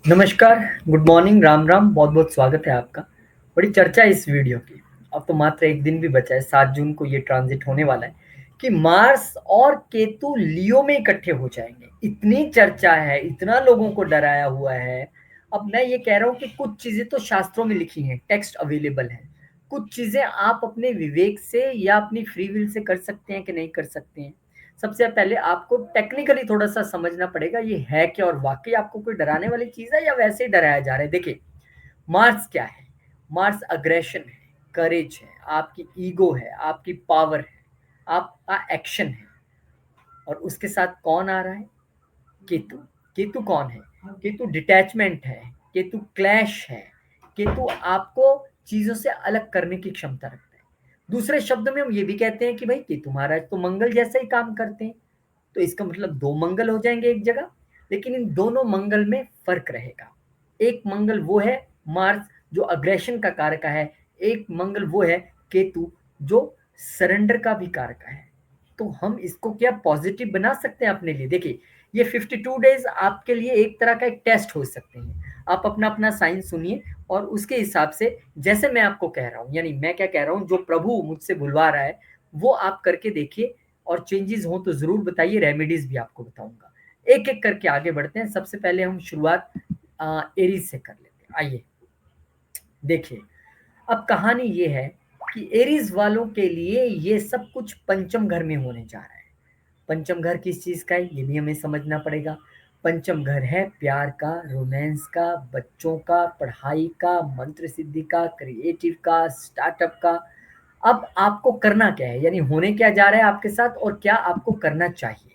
नमस्कार, good morning, Ram Ram, बहुत-बहुत स्वागत है आपका। बड़ी चर्चा है इस वीडियो की। अब तो मात्र 1 दिन भी बचा है, 7 जून को ये ट्रांज़िट होने वाला है कि मार्स और केतु लियो में इकट्ठे हो जाएँगे। इतनी चर्चा है, इतना लोगों को डराया हुआ है। अब मैं ये कह रहा हूँ कि कुछ चीज़ें तो शास्त्रों में लिखी हैं, टेक्स्ट अवेलेबल है। कुछ चीज़ें आप अपने विवेक से या अपनी फ्री विल से कर सकते हैं कि नहीं कर सकते हैं। सबसे पहले आपको टेक्निकली थोड़ा-सा समझना पड़ेगा ये है क्या और वाक़ई आपको कोई डराने वाली चीज़ है या वैसे ही डराया जा रहा है। देखिए, मार्स क्या है? मार्स अग्रेशन है, करेज है, आपकी ईगो है, आपकी पावर है, आपका एक्शन है और उसके साथ कौन आ रहा है? केतु। केतु कौन है? केतु डिटैचमेंट है, केतु क्लैश है, केतु आपको चीज़ों से अलग करने की क्षमता रखता है। दूसरे शब्द में हम ये भी कहते हैं कि भाई केतु महाराज तो मंगल जैसा ही काम करते हैं। तो इसका मतलब 2 मंगल हो जाएँगे एक जगह, लेकिन इन दोनों मंगल में फ़र्क रहेगा। एक मंगल वो है मार्स जो अग्रेशन का कारक है, एक मंगल वो है केतु जो सरेंडर का भी कारक है। तो हम इसको क्या पॉज़िटिव बना सकते हैं अपने लिए? देखिए, ये 52 डेज़ आपके लिए एक तरह का एक टेस्ट हो सकते हैं। आप अपना-अपना साइन सुनिए और उसके हिसाब से जैसे मैं आपको कह रहा हूँ, यानी मैं क्या कह रहा हूँ, जो प्रभु मुझसे बुलवा रहा है, वो आप करके देखिए और चेंजेस हों तो ज़रूर बताइए, रेमेडीज़ भी आपको बताऊँगा। एक-एक करके आगे बढ़ते हैं। सबसे पहले हम शुरुआत एरीज़ से कर लेते हैं। आइए, देखिए, अब कहानी ये है कि एरीज़ वालों के लिए ये सब कुछ पंचम घर में होने जा रहा है। पंचम घर किस चीज़ का है, ये भी हमें समझना पड़ेगा। पंचम घर है प्यार का, रोमांस का, बच्चों का, पढ़ाई का, मंत्र सिद्धि का, क्रिएटिव का, स्टार्टअप का। अब आपको करना क्या है? यानी होने क्या जा रहा है आपके साथ और क्या आपको करना चाहिए?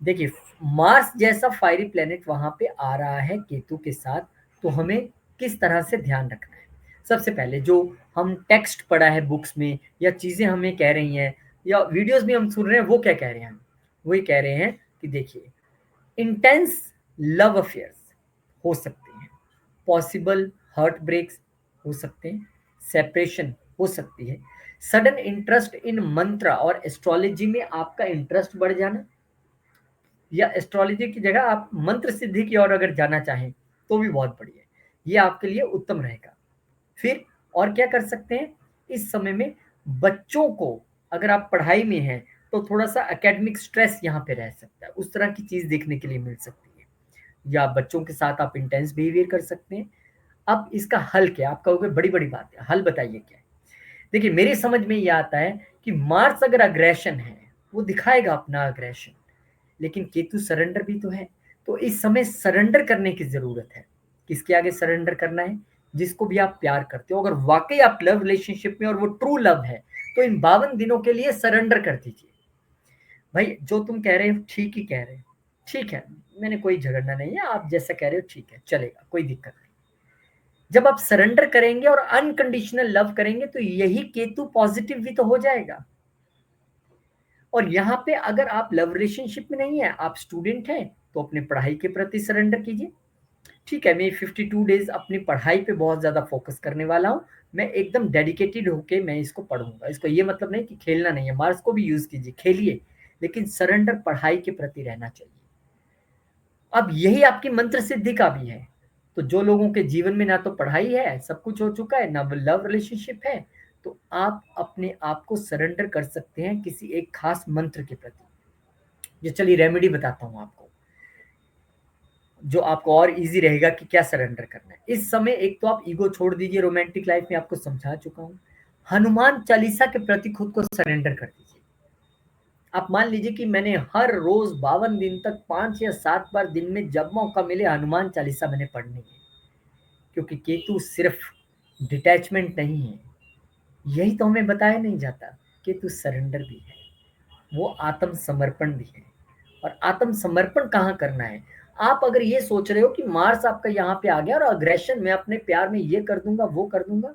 देखिए, मार्स जैसा फायरी प्लैनेट वहाँ पे आ रहा है केतु के साथ, तो हमें किस तरह से ध्यान रखना है? सबसे पहले जो हम टेक्स्ट पढ़ा है बुक्स में या चीज़ें हमें कह रही हैं या वीडियोज़ भी हम सुन रहे हैं, वो क्या कह रहे हैं? वो ये कह रहे हैं कि देखिए, इंटेंस लव अफेयर्स हो सकते हैं, पॉसिबल हार्ट ब्रेक्स हो सकते हैं, सेपरेशन हो सकती है, सडन इंटरेस्ट इन मंत्र और एस्ट्रोलॉजी में आपका इंटरेस्ट बढ़ जाना या एस्ट्रोलॉजी की जगह आप मंत्र सिद्धि की ओर अगर जाना चाहें, तो भी बहुत बढ़िया है। ये आपके लिए उत्तम रहेगा। फिर और क्या कर सकते हैं? इस समय में बच्चों को अगर आप पढ़ाई में हैं, तो थोड़ा-सा एकेडमिक स्ट्रेस यहाँ पे रह सकता है। उस तरह की चीज़ देखने के लिए मिल सकती है। या बच्चों के साथ आप इंटेंस बिहेवियर कर सकते हैं। अब इसका हल क्या है? आप कहोगे बड़ी-बड़ी बात है, हल बताइए क्या है? देखिए, मेरी समझ में ये आता है कि मार्स अगर अग्रेशन है, वो दिखाएगा अपना अग्रेशन। लेकिन केतु सरेंडर भी तो है। तो इस समय सरेंडर करने की ज़रूरत है। किसके आगे सरेंडर करना है? जिसको भी आप प्यार करते हो। अगर वाक़ई आप लव रिलेशनशिप में और वो ट्रू लव है, तो इन 52 दिनों के लिए सरेंडर कर दीजिए। भाई जो तुम कह रहे हो ठीक ही कह रहे हो। ठीक है, मैंने कोई झगड़ना नहीं है, आप जैसा कह रहे हो ठीक है, चलेगा, कोई दिक्कत नहीं। जब आप सरेंडर करेंगे और अनकंडीशनल लव करेंगे तो यही केतु पॉज़िटिव भी तो हो जाएगा। और यहाँ पे अगर आप लव रिलेशनशिप में नहीं है, आप स्टूडेंट हैं, तो अपने पढ़ाई के प्रति सरेंडर कीजिए। ठीक है, मैं 52 डेज़ अपनी पढ़ाई पे बहुत ज़्यादा फ़ोकस करने वाला हूँ। मैं एकदम डेडिकेटेड होके मैं इसको पढ़ूँगा। इसका ये मतलब नहीं कि खेलना नहीं है, मार्स को भी यूज़ कीजिए, खेलिए, लेकिन सरेंडर पढ़ाई के प्रति रहना चाहिए। अब यही आपकी मंत्र सिद्धि का भी है। तो जो लोगों के जीवन में ना तो पढ़ाई है, सब कुछ हो चुका है, ना लव रिलेशनशिप है, तो आप अपने आप को सरेंडर कर सकते हैं किसी एक खास मंत्र के प्रति। ये चलिए रेमेडी बताता हूँ आपको, जो आपको और ईज़ी रहेगा कि क्या सरेंडर करना है। इस समय एक तो आप ईगो छोड़ दीजिए, रोमांटिक लाइफ़ में आपको समझा चुका हूँ। हनुमान चालीसा के प्रति खुद को सरेंडर कर दीजिए। आप मान लीजिए कि मैंने हर रोज़ 52 दिन तक 5 या 7 बार दिन में जब मौका मिले हनुमान चालीसा मैंने पढ़नी है। क्योंकि केतु सिर्फ़ डिटैचमेंट नहीं है, यही तो हमें बताया नहीं जाता। केतु सरेंडर भी है, वो आत्मसमर्पण भी है। और आत्मसमर्पण कहाँ करना है? आप अगर ये सोच रहे हो कि मार्स आपका यहाँ पे आ गया और अग्रेशन मैं अपने प्यार में ये कर दूँगा, वो कर दूँगा,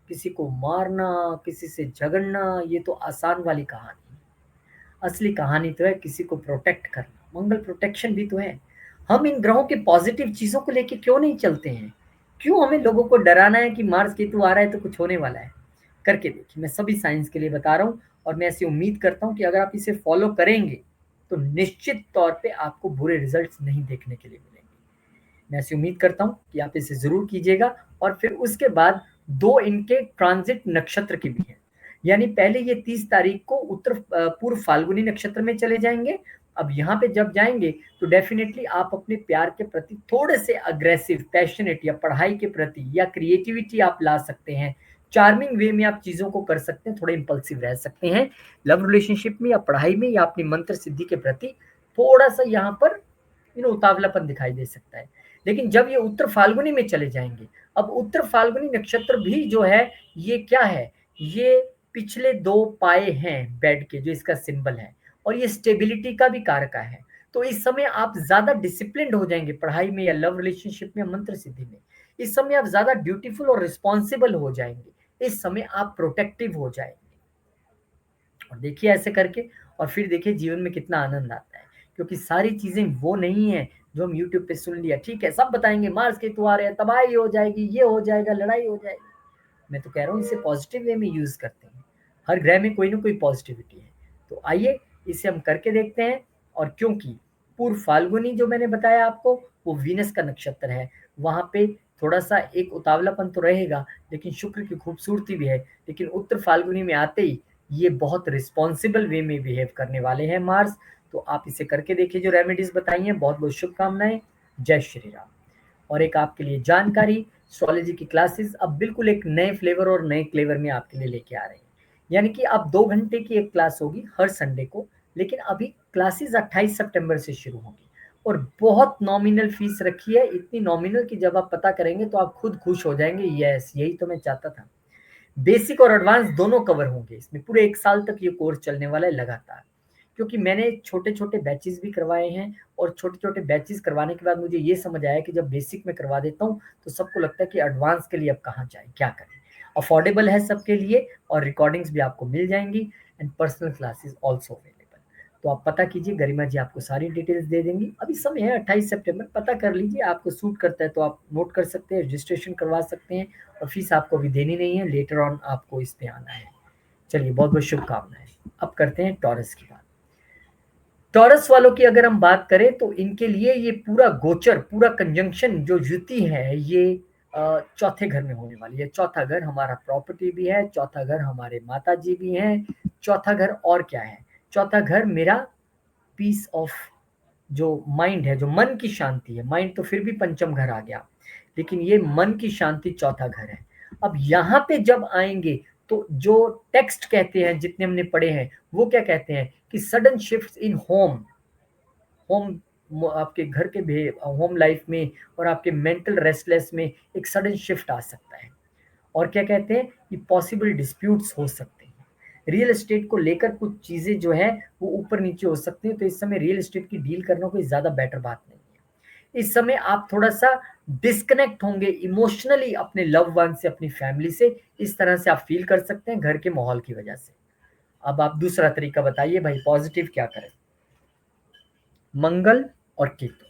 किसी को मारना, किसी से झगड़ना, ये तो आसान वाली कहानी है। असली कहानी तो है किसी को प्रोटेक्ट करना, मंगल प्रोटेक्शन भी तो है। हम इन ग्रहों के पॉज़िटिव चीज़ों को लेके क्यों नहीं चलते हैं? क्यों हमें लोगों को डराना है कि मार्स केतु आ रहा है तो कुछ होने वाला है? करके देखिए, मैं सभी साइंस के लिए बता रहा हूँ और मैं ऐसी उम्मीद करता हूँ कि अगर आप इसे फ़ॉलो करेंगे, तो निश्चित तौर पे आपको बुरे रिज़ल्ट्स नहीं देखने के लिए मिलेंगे। मैं ऐसी उम्मीद करता हूँ कि आप इसे ज़रूर कीजिएगा। और फिर उसके बाद 2 इनके ट्रांज़िट नक्षत्र के भी हैं। यानी पहले ये 30 तारीख को पूर्व फाल्गुनी नक्षत्र में चले जाएँगे। अब यहाँ पे जब जाएँगे तो डेफ़िनेटली आप अपने प्यार के प्रति थोड़े से अग्रेसिव, पैशनेट या पढ़ाई के प्रति या क्रिएटिविटी आप ला सकते हैं। चार्मिंग वे में आप चीज़ों को कर सकते हैं, थोड़े इम्पल्सिव रह सकते हैं। लव रिलेशनशिप में या पढ़ाई में या अपनी मंत्र सिद्धि के प्रति थोड़ा-सा यहाँ पर उतावलापन दिखाई दे सकता है। लेकिन जब ये उत्तर फाल्गुनी में चले जाएँगे, अब उत्तर फाल्गुनी नक्षत्र भी जो है, ये क्या है? ये पिछले 2 पाए हैं बेड के, जो इसका सिंबल है, और ये स्टेबिलिटी का भी कारक है। तो इस समय आप ज़्यादा डिसिप्लिन्ड हो जाएँगे पढ़ाई में या लव रिलेशनशिप में, मंत्र सिद्धि में। इस समय आप ज़्यादा ड्यूटीफुल और रिस्पॉन्सिबल हो जाएँगे। इस समय आप प्रोटेक्टिव हो जाएँगे। और देखिए ऐसे करके, और फिर देखिए जीवन में कितना आनंद आता है। क्योंकि सारी चीज़ें वो नहीं है जो हम यूट्यूब पे सुन लिया, ठीक है, सब बताएँगे मार्स केतु आ रहे हैं, तबाही हो जाएगी, ये हो जाएगा, लड़ाई हो जाएगी। मैं तो कह रहा हूँ इसे पॉजिटिव वे में यूज़ करते हैं। हर ग्रह में कोई ना कोई पॉजिटिविटी है। तो आइए इसे हम करके देखते हैं। और क्योंकि पूर्व फाल्गुनी जो मैंने बताया आपको, वो वीनस का नक्षत्र है। वहाँ पे थोड़ा-सा एक उतावलापन तो रहेगा, लेकिन शुक्र की खूबसूरती भी है। लेकिन उत्तर फाल्गुनी में आते ही ये बहुत रिस्पॉन्सिबल वे में बिहेव करने वाले हैं मार्स। तो आप इसे करके देखिए जो रेमेडीज़ बताई हैं। बहुत-बहुत शुभकामनाएँ। जय श्री राम। और एक आपके लिए जानकारी, एस्ट्रोलॉजी की क्लासेस अब बिल्कुल एक नए फ्लेवर और नए क्लेवर में आपके लिए लेके आ रहे हैं। यानी कि अब 2 घंटे की एक क्लास होगी हर संडे को, लेकिन अभी क्लासेस 28 सितंबर से शुरू होंगी और बहुत नॉमिनल फीस रखी है, इतनी नॉमिनल कि जब आप पता करेंगे तो आप खुद खुश हो जाएँगे, यस यही तो मैं चाहता था। बेसिक और एडवांस दोनों कवर होंगे इसमें, पूरे 1 साल तक ये कोर्स चलने वाला है लगातार। क्योंकि मैंने छोटे-छोटे बैचेज़ भी करवाए हैं और छोटे-छोटे बैचेज़ करवाने के बाद मुझे ये समझ आया कि जब बेसिक में करवा देता हूँ, तो सबको लगता है कि एडवांस के लिए अब कहाँ जाएँ, क्या करें? अफोर्डेबल है सबके लिए और रिकॉर्डिंग्स भी आपको मिल जाएँगी and personal classes also available. तो आप पता कीजिए, गरिमा जी आपको सारी डिटेल्स दे देंगी। अभी समय है 28 सितंबर, पता कर लीजिए, आपको सूट करता है तो आप नोट कर सकते हैं, रजिस्ट्रेशन करवा सकते हैं और फीस आपको अभी देनी नहीं है, लेटर ऑन आपको इस पे आना है। चलिए बहुत-बहुत शुभकामनाएँ। अब करते हैं टॉरस की बात। टॉरस वालों की अगर हम बात करें तो इनके लिए ये पूरा गोचर, पूरा कंजंक्शन जो युति है, ये चौथे घर में होने वाली है। चौथा घर हमारा प्रॉपर्टी भी है, चौथा घर हमारे माताजी भी हैं, चौथा घर और क्या है? चौथा घर मेरा पीस ऑफ जो माइंड है, जो मन की शांति है। माइंड तो फिर भी पंचम घर आ गया, लेकिन ये मन की शांति चौथा घर है। अब यहाँ पे जब आएँगे तो जो टेक्स्ट कहते हैं, जितने हमने पढ़े हैं, वो क्या कहते हैं कि सडन शिफ्ट्स इन होम, आपके घर के होम लाइफ में और आपके मेंटल रेस्टलेस में एक सडन शिफ्ट आ सकता है। और क्या कहते हैं कि पॉसिबल डिस्प्यूट्स हो सकते हैं। रियल एस्टेट को लेकर कुछ चीज़ें जो है वो ऊपर-नीचे हो सकती हैं, तो इस समय रियल एस्टेट की डील करना कोई ज़्यादा बेटर बात नहीं है। इस समय आप थोड़ा-सा डिस्कनेक्ट होंगे इमोशनली अपने लव्ड वन से, अपनी फैमिली से, इस तरह से आप फ़ील कर सकते हैं घर के माहौल की वजह से। अब आप दूसरा तरीका बताइए भाई, पॉज़िटिव क्या करें? मंगल और केतु।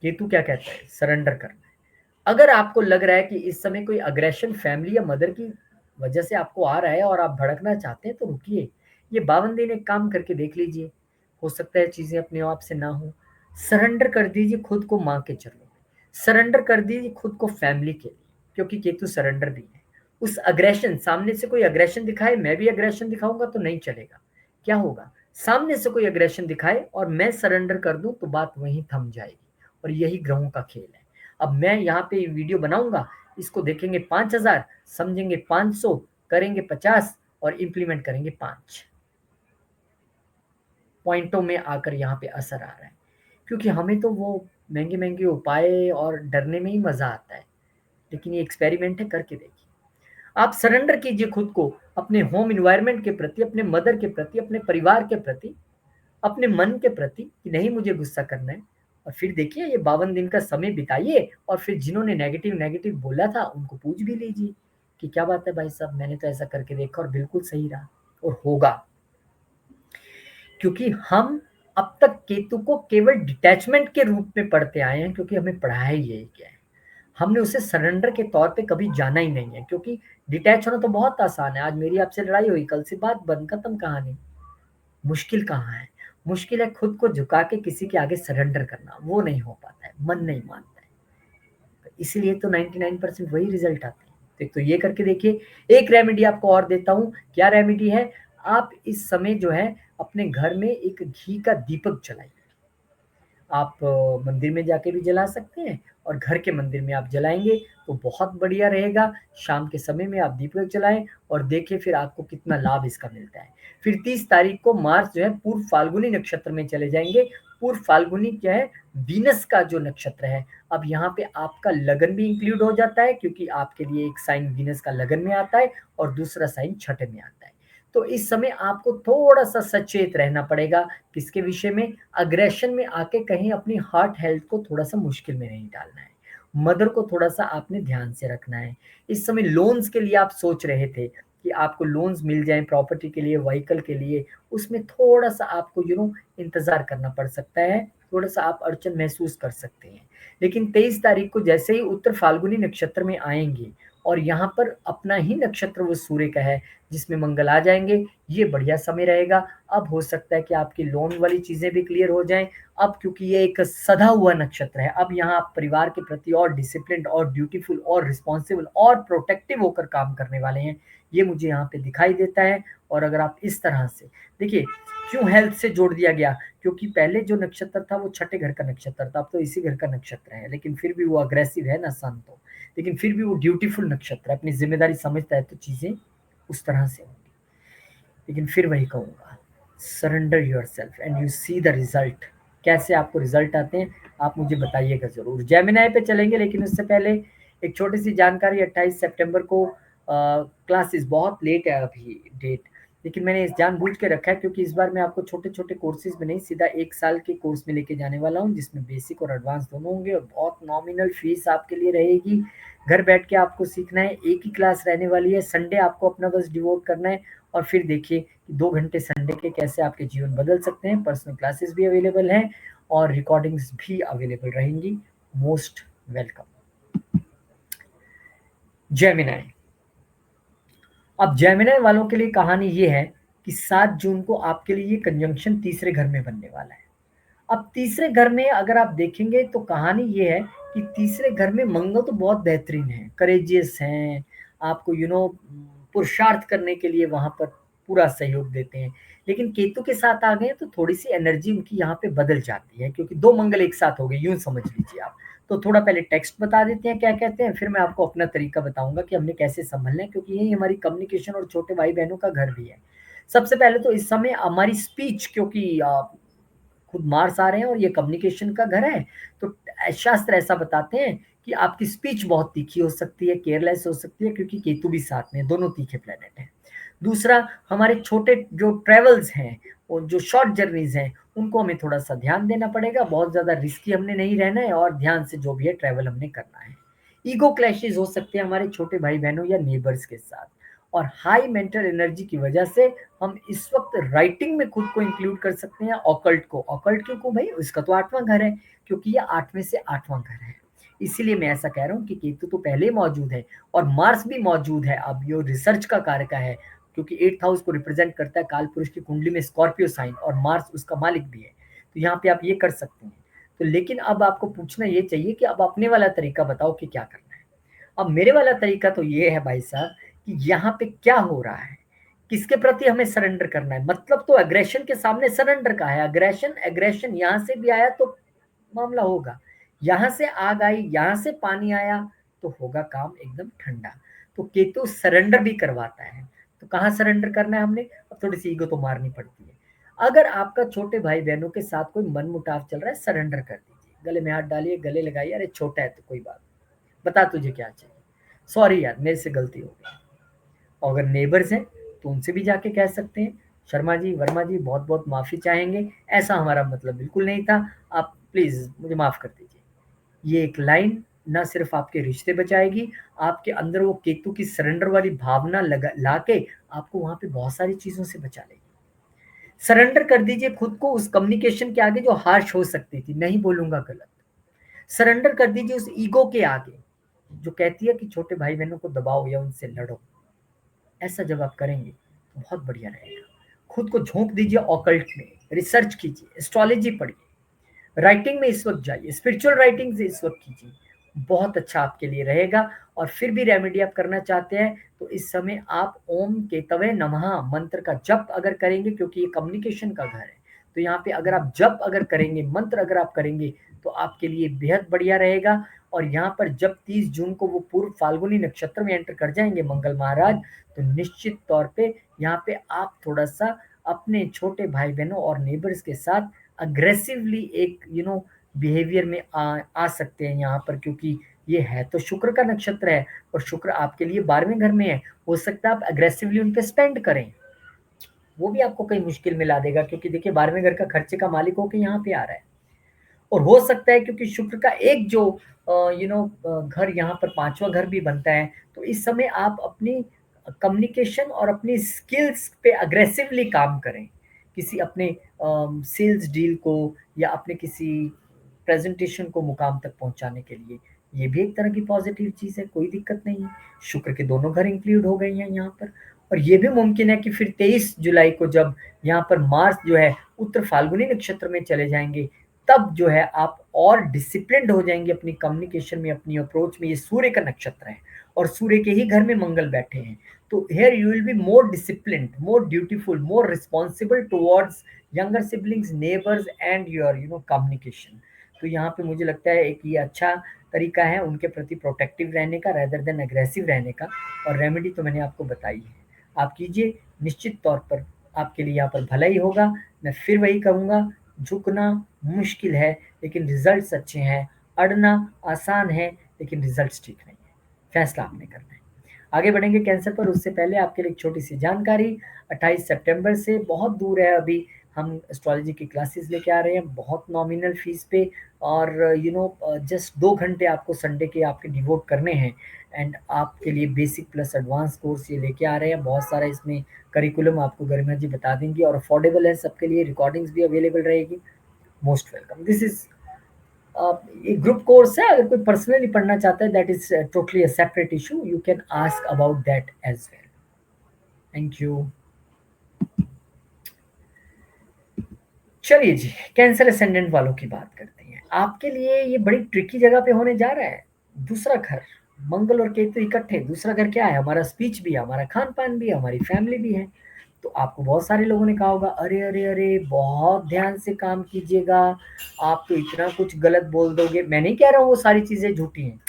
केतु क्या कहता है? सरेंडर करना है। अगर आपको लग रहा है कि इस समय कोई अग्रेशन फैमिली या मदर की वजह से आपको आ रहा है और आप भड़कना चाहते हैं तो रुकिए। ये 52 दिन एक काम करके देख लीजिए। हो सकता है चीज़ें अपने आप से ना हो। सरेंडर कर दीजिए खुद को माँ के चरणों में। सरेंडर कर दीजिए खुद को फैमिली के लिए, क्योंकि केतु सरेंडर भी है। उस अग्रेशन, सामने से कोई अग्रेशन दिखाए, मैं भी अग्रेशन दिखाऊँगा तो नहीं चलेगा। क्या होगा? सामने से कोई अग्रेशन दिखाए और मैं सरेंडर कर दूँ तो बात वहीं थम जाएगी और यही ग्रहों का खेल है। अब मैं यहाँ पे वीडियो बनाऊँगा, इसको देखेंगे 5000, समझेंगे 500, करेंगे 50 और इम्प्लीमेंट करेंगे 5। पॉइंटों में आकर यहाँ पे असर आ रहा है। क्योंकि हमें तो वो महँगे-महँगे उपाय और डरने में ही मज़ा आता है। लेकिन ये एक्सपेरिमेंट है, करके देखिए। आप सरेंडर कीजिए खुद को अपने होम एनवायरनमेंट के प्रति, अपने मदर के प्रति, अपने परिवार के प्रति, अपने मन के प्रति कि नहीं मुझे गुस्सा करना है। और फिर देखिए ये 52 दिन का समय बिताइए और फिर जिन्होंने नेगेटिव बोला था उनको पूछ भी लीजिए कि क्या बात है भाई साहब, मैंने तो ऐसा करके देखा और बिल्कुल सही रहा और होगा। क्योंकि हम अब तक केतु को केवल डिटैचमेंट के रूप में पढ़ते आए हैं, क्योंकि हमें पढ़ाया ही यही गया है। हमने उसे सरेंडर के तौर पे कभी जाना ही नहीं है, क्योंकि डिटैच होना तो बहुत आसान है। आज मेरी आपसे लड़ाई हुई, कल से बात बंद, खत्म कहानी। मुश्किल कहाँ है? मुश्किल है खुद को झुका के किसी के आगे सरेंडर करना, वो नहीं हो पाता है, मन नहीं मानता है। इसीलिए तो 99% वही रिजल्ट आते हैं। तो एक तो ये करके देखिए। एक रेमेडी आपको और देता हूँ। क्या रेमेडी है? आप इस समय जो है अपने घर में एक घी का दीपक जलाइए। आप मंदिर में जाके भी जला सकते हैं और घर के मंदिर में आप जलाएँगे तो बहुत बढ़िया रहेगा। शाम के समय में आप दीपक जलाएँ और देखिए फिर आपको कितना लाभ इसका मिलता है। फिर 30 तारीख को मार्स जो है पूर्व फाल्गुनी नक्षत्र में चले जाएँगे। पूर्व फाल्गुनी क्या है? वीनस का जो नक्षत्र है। अब यहाँ पे आपका लगन भी इंक्लूड हो जाता है क्योंकि आपके लिए एक साइन वीनस का लगन में आता है और दूसरा साइन छठे में आता है। तो इस समय आपको थोड़ा-सा सचेत रहना पड़ेगा। किसके विषय में? अग्रेशन में आके कहीं अपनी हार्ट हेल्थ को थोड़ा-सा मुश्किल में नहीं डालना है। मदर को थोड़ा-सा आपने ध्यान से रखना है। इस समय लोन्स के लिए आप सोच रहे थे कि आपको लोन्स मिल जाएँ प्रॉपर्टी के लिए, व्हीकल के लिए, उसमें थोड़ा-सा आपको इंतज़ार करना पड़ सकता है, थोड़ा-सा आप अड़चन महसूस कर सकते हैं। लेकिन 23 तारीख को जैसे ही उत्तर फाल्गुनी नक्षत्र में आएँगे और यहाँ पर अपना ही नक्षत्र वो सूर्य का है, जिसमें मंगल आ जाएँगे, ये बढ़िया समय रहेगा। अब हो सकता है कि आपकी लोन वाली चीज़ें भी क्लियर हो जाएँ। अब क्योंकि ये एक सधा हुआ नक्षत्र है, अब यहाँ आप परिवार के प्रति और डिसिप्लिन्ड और ड्यूटीफुल और रिस्पॉन्सिबल और प्रोटेक्टिव होकर काम करने वाले हैं, ये मुझे यहाँ पे दिखाई देता है। और अगर आप इस तरह से देखिए, क्यों हेल्थ से जोड़ दिया गया? क्योंकि पहले जो नक्षत्र था वो छठे घर का नक्षत्र था, अब तो इसी घर का नक्षत्र है, लेकिन फिर भी वो अग्रेसिव है ना सन तो, लेकिन फिर भी वो ड्यूटीफुल नक्षत्र है, अपनी ज़िम्मेदारी समझता है तो चीज़ें उस तरह से होंगी। लेकिन फिर वही कहूँगा, surrender yourself and you see the result. कैसे आपको रिजल्ट आते हैं आप मुझे बताइएगा ज़रूर। जेमिनी पे चलेंगे लेकिन उससे पहले एक छोटी-सी जानकारी। 28 सितंबर को क्लासेस बहुत लेट है अभी डेट, लेकिन मैंने इस जानबूझ के रखा है क्योंकि इस बार मैं आपको छोटे-छोटे कोर्सेज़ में नहीं, सीधा 1 साल के कोर्स में लेके जाने वाला हूँ, जिसमें बेसिक और एडवांस दोनों होंगे और बहुत नॉमिनल फीस आपके लिए रहेगी। घर बैठ के आपको सीखना है, एक ही क्लास रहने वाली है, संडे आपको अपना बस डिवोट करना है और फिर देखिए कि 2 घंटे संडे के कैसे आपके जीवन बदल सकते हैं। पर्सनल क्लासेस भी अवेलेबल हैं और रिकॉर्डिंग्स भी अवेलेबल रहेंगी। Most welcome. जेमिनी। अब जेमिनी वालों के लिए कहानी ये है कि 7 जून को आपके लिए ये कंजंक्शन तीसरे घर में बनने वाला है। अब तीसरे घर में अगर आप देखेंगे तो कहानी ये है कि तीसरे घर में मंगल तो बहुत बेहतरीन है, करेजियस हैं, आपको पुरुषार्थ करने के लिए वहाँ पर पूरा सहयोग देते हैं। लेकिन केतु के साथ आ गए तो थोड़ी-सी एनर्जी उनकी यहाँ पे बदल जाती है क्योंकि 2 मंगल एक साथ हो गए, यूँ समझ लीजिए आप। तो थोड़ा पहले टेक्स्ट बता देते हैं क्या कहते हैं, फिर मैं आपको अपना तरीका बताऊँगा कि हमने कैसे सँभलना है क्योंकि यही हमारी कम्युनिकेशन और छोटे भाई-बहनों का घर भी है। सबसे पहले तो इस समय हमारी स्पीच क्योंकि खुद मार्स आ रहे हैं और ये कम्युनिकेशन का घर है, तो शास्त्र ऐसा बताते हैं कि आपकी स्पीच बहुत तीखी हो सकती है, केयरलेस हो सकती है क्योंकि केतु भी साथ में है, दोनों तीखे प्लैनेट हैं। दूसरा, हमारे छोटे जो ट्रैवल्स हैं और जो शॉर्ट जर्नीज़ हैं, उनको हमें थोड़ा-सा ध्यान देना पड़ेगा, बहुत ज़्यादा रिस्की हमने नहीं रहना है और ध्यान से जो भी है ट्रैवल हमने करना है। ईगो क्लैशेज़ हो सकते हैं हमारे छोटे भाई-बहनों या नेबर्स के साथ और हाई मेंटल एनर्जी की वजह से हम इस वक़्त राइटिंग में खुद को इंक्लूड कर सकते हैं ऑकल्ट को। ऑकल्ट क्यों भई? इसका तो 8वाँ घर है क्योंकि ये 8वें से 8वाँ घर है। इसीलिए मैं ऐसा कह रहा हूँ कि केतु तो पहले ही मौजूद है और मार्स भी मौजूद है। अब ये रिसर्च का कारक है क्योंकि 8th हाउस को रिप्रेजेंट करता है कालपुरुष की कुंडली में स्कॉर्पियो साइन और मार्स उसका मालिक भी है। तो यहाँ पे आप ये कर सकते हैं। तो लेकिन अब आपको पूछना ये चाहिए कि अब अपने वाला तरीका बताओ कि क्या करना है? अब मेरे वाला तरीका तो ये है भाई साहब कि यहाँ पे क्या हो रहा है, किसके प्रति हमें सरेंडर करना है। मतलब तो एग्रेशन के सामने सरेंडर का है। एग्रेशन एग्रेशन यहाँ से भी आया तो मामला होगा, यहाँ से आग आई, यहाँ से पानी आया तो होगा काम एकदम ठंडा। तो केतु सरेंडर भी करवाता है। तो कहाँ सरेंडर करना है हमने? अब थोड़ी सी ईगो तो मारनी पड़ती है। अगर आपका छोटे भाई बहनों के साथ कोई मनमुटाव चल रहा है, सरेंडर कर दीजिए, गले में हाथ डालिए, गले लगाइए, अरे छोटा है तो कोई बात नहीं, बता तुझे क्या चाहिए, सॉरी यार मेरे से गलती हो गई। और अगर नेबर्स हैं तो उनसे भी जाके कह सकते हैं, शर्मा जी, वर्मा जी, बहुत बहुत माफ़ी चाहेंगे, ऐसा हमारा मतलब बिल्कुल नहीं था, आप प्लीज़ मुझे माफ़ कर दीजिए। ये एक लाइन ना सिर्फ आपके रिश्ते बचाएगी, आपके अंदर वो केतु की सरेंडर वाली भावना लगा लाके आपको वहाँ पे बहुत सारी चीज़ों से बचा लेगी। सरेंडर कर दीजिए खुद को उस कम्युनिकेशन के आगे जो हार्श हो सकती थी, नहीं बोलूँगा गलत। सरेंडर कर दीजिए उस ईगो के आगे, जो कहती है कि छोटे भाई-बहनों को दबाओ या उनसे लड़ो। ऐसा जब आप करेंगे तो बहुत बढ़िया रहेगा। खुद को झोंक दीजिए ऑकल्ट में, रिसर्च कीजिए, एस्ट्रोलॉजी पढ़िए, राइटिंग में इस वक्त जाइए, स्पिरिचुअल राइटिंग से इस वक्त कीजिए बहुत अच्छा आपके लिए रहेगा। और फिर भी रेमेडी आप करना चाहते हैं तो इस समय आप ओम केतवे नमः मंत्र का जप अगर करेंगे, क्योंकि ये कम्युनिकेशन का घर है, तो यहाँ पे अगर आप जप अगर करेंगे, मंत्र अगर आप करेंगे तो आपके लिए बेहद बढ़िया रहेगा। और यहाँ पर जब 30 जून को वो पूर्व फाल्गुनी नक्षत्र में एंटर कर जाएंगे मंगल महाराज, तो निश्चित तौर पे यहाँ पे आप थोड़ा सा अपने छोटे भाई बहनों और नेबर्स के साथ अग्रेसिवली एक बिहेवियर में आ सकते हैं यहाँ पर, क्योंकि ये है तो शुक्र का नक्षत्र है और शुक्र आपके लिए 12वें घर में है। हो सकता है आप अग्रेसिवली उन पे स्पेंड करें, वो भी आपको कहीं मुश्किल में ला देगा, क्योंकि देखिए 12वें घर का खर्चे का मालिक होकर यहाँ पे आ रहा है। और हो सकता है क्योंकि शुक्र का एक जो घर यहाँ पर 5वां घर भी बनता है, तो इस समय आप अपनी कम्युनिकेशन और अपनी स्किल्स पे अग्रेसिवली काम करें, किसी अपने सेल्स डील को या अपने किसी प्रेजेंटेशन को मुकाम तक पहुंचाने के लिए। ये भी एक तरह की पॉजिटिव चीज़ है, कोई दिक्कत नहीं है। शुक्र के दोनों घर इंक्लूड हो गए हैं यहाँ पर। और ये भी मुमकिन है कि फिर 23 जुलाई को जब यहाँ पर मार्स जो है उत्तर फाल्गुनी नक्षत्र में चले जाएंगे, तब जो है आप और डिसिप्लिन्ड हो जाएंगे अपनी कम्युनिकेशन में, अपनी अप्रोच में। ये सूर्य का नक्षत्र है और सूर्य के ही घर में मंगल बैठे हैं, तो here you will be more disciplined, more dutiful, more responsible towards younger siblings, neighbors and your communication। तो यहाँ पे मुझे लगता है एक ये अच्छा तरीका है उनके प्रति प्रोटेक्टिव रहने का रेदर देन अग्रेसिव रहने का। और रेमेडी तो मैंने आपको बताई है, आप कीजिए, निश्चित तौर पर आपके लिए यहाँ पर भला ही होगा। मैं फिर वही कहूँगा, झुकना मुश्किल है लेकिन रिजल्ट्स अच्छे हैं, अड़ना आसान है लेकिन रिजल्ट्स ठीक नहीं है। फैसला आपने करना है। आगे बढ़ेंगे कैंसर पर, उससे पहले आपके लिए एक छोटी सी जानकारी। 28 सितंबर से, बहुत दूर है अभी, हम एस्ट्रोलॉजी की क्लासेस लेके आ रहे हैं बहुत नॉमिनल फीस पे। और जस्ट 2 घंटे आपको संडे के आपके डिवोट करने हैं। एंड आपके लिए बेसिक प्लस एडवांस कोर्स ये लेके आ रहे हैं, बहुत सारा इसमें करिकुलम आपको गरिमा जी बता देंगी और अफोर्डेबल है सबके लिए, रिकॉर्डिंग्स भी अवेलेबल रहेगी। Most welcome. दिस इज एक ग्रुप कोर्स है, अगर कोई पर्सनली पढ़ना चाहता है that is totally a separate issue, you can ask about that as well. Thank you. चलिए जी, कैंसर असेंडेंट वालों की बात करते हैं। आपके लिए ये बड़ी ट्रिकी जगह पे होने जा रहा है। दूसरा घर, मंगल और केतु इकट्ठे। दूसरा घर क्या है? हमारा स्पीच भी है, हमारा खान पान भी है, हमारी फैमिली भी है। तो आपको बहुत सारे लोगों ने कहा होगा, अरे अरे अरे बहुत ध्यान से काम कीजिएगा, आप तो इतना कुछ गलत बोल दोगे। मैं नहीं कह रहा हूँ वो सारी चीजें झूठी हैं,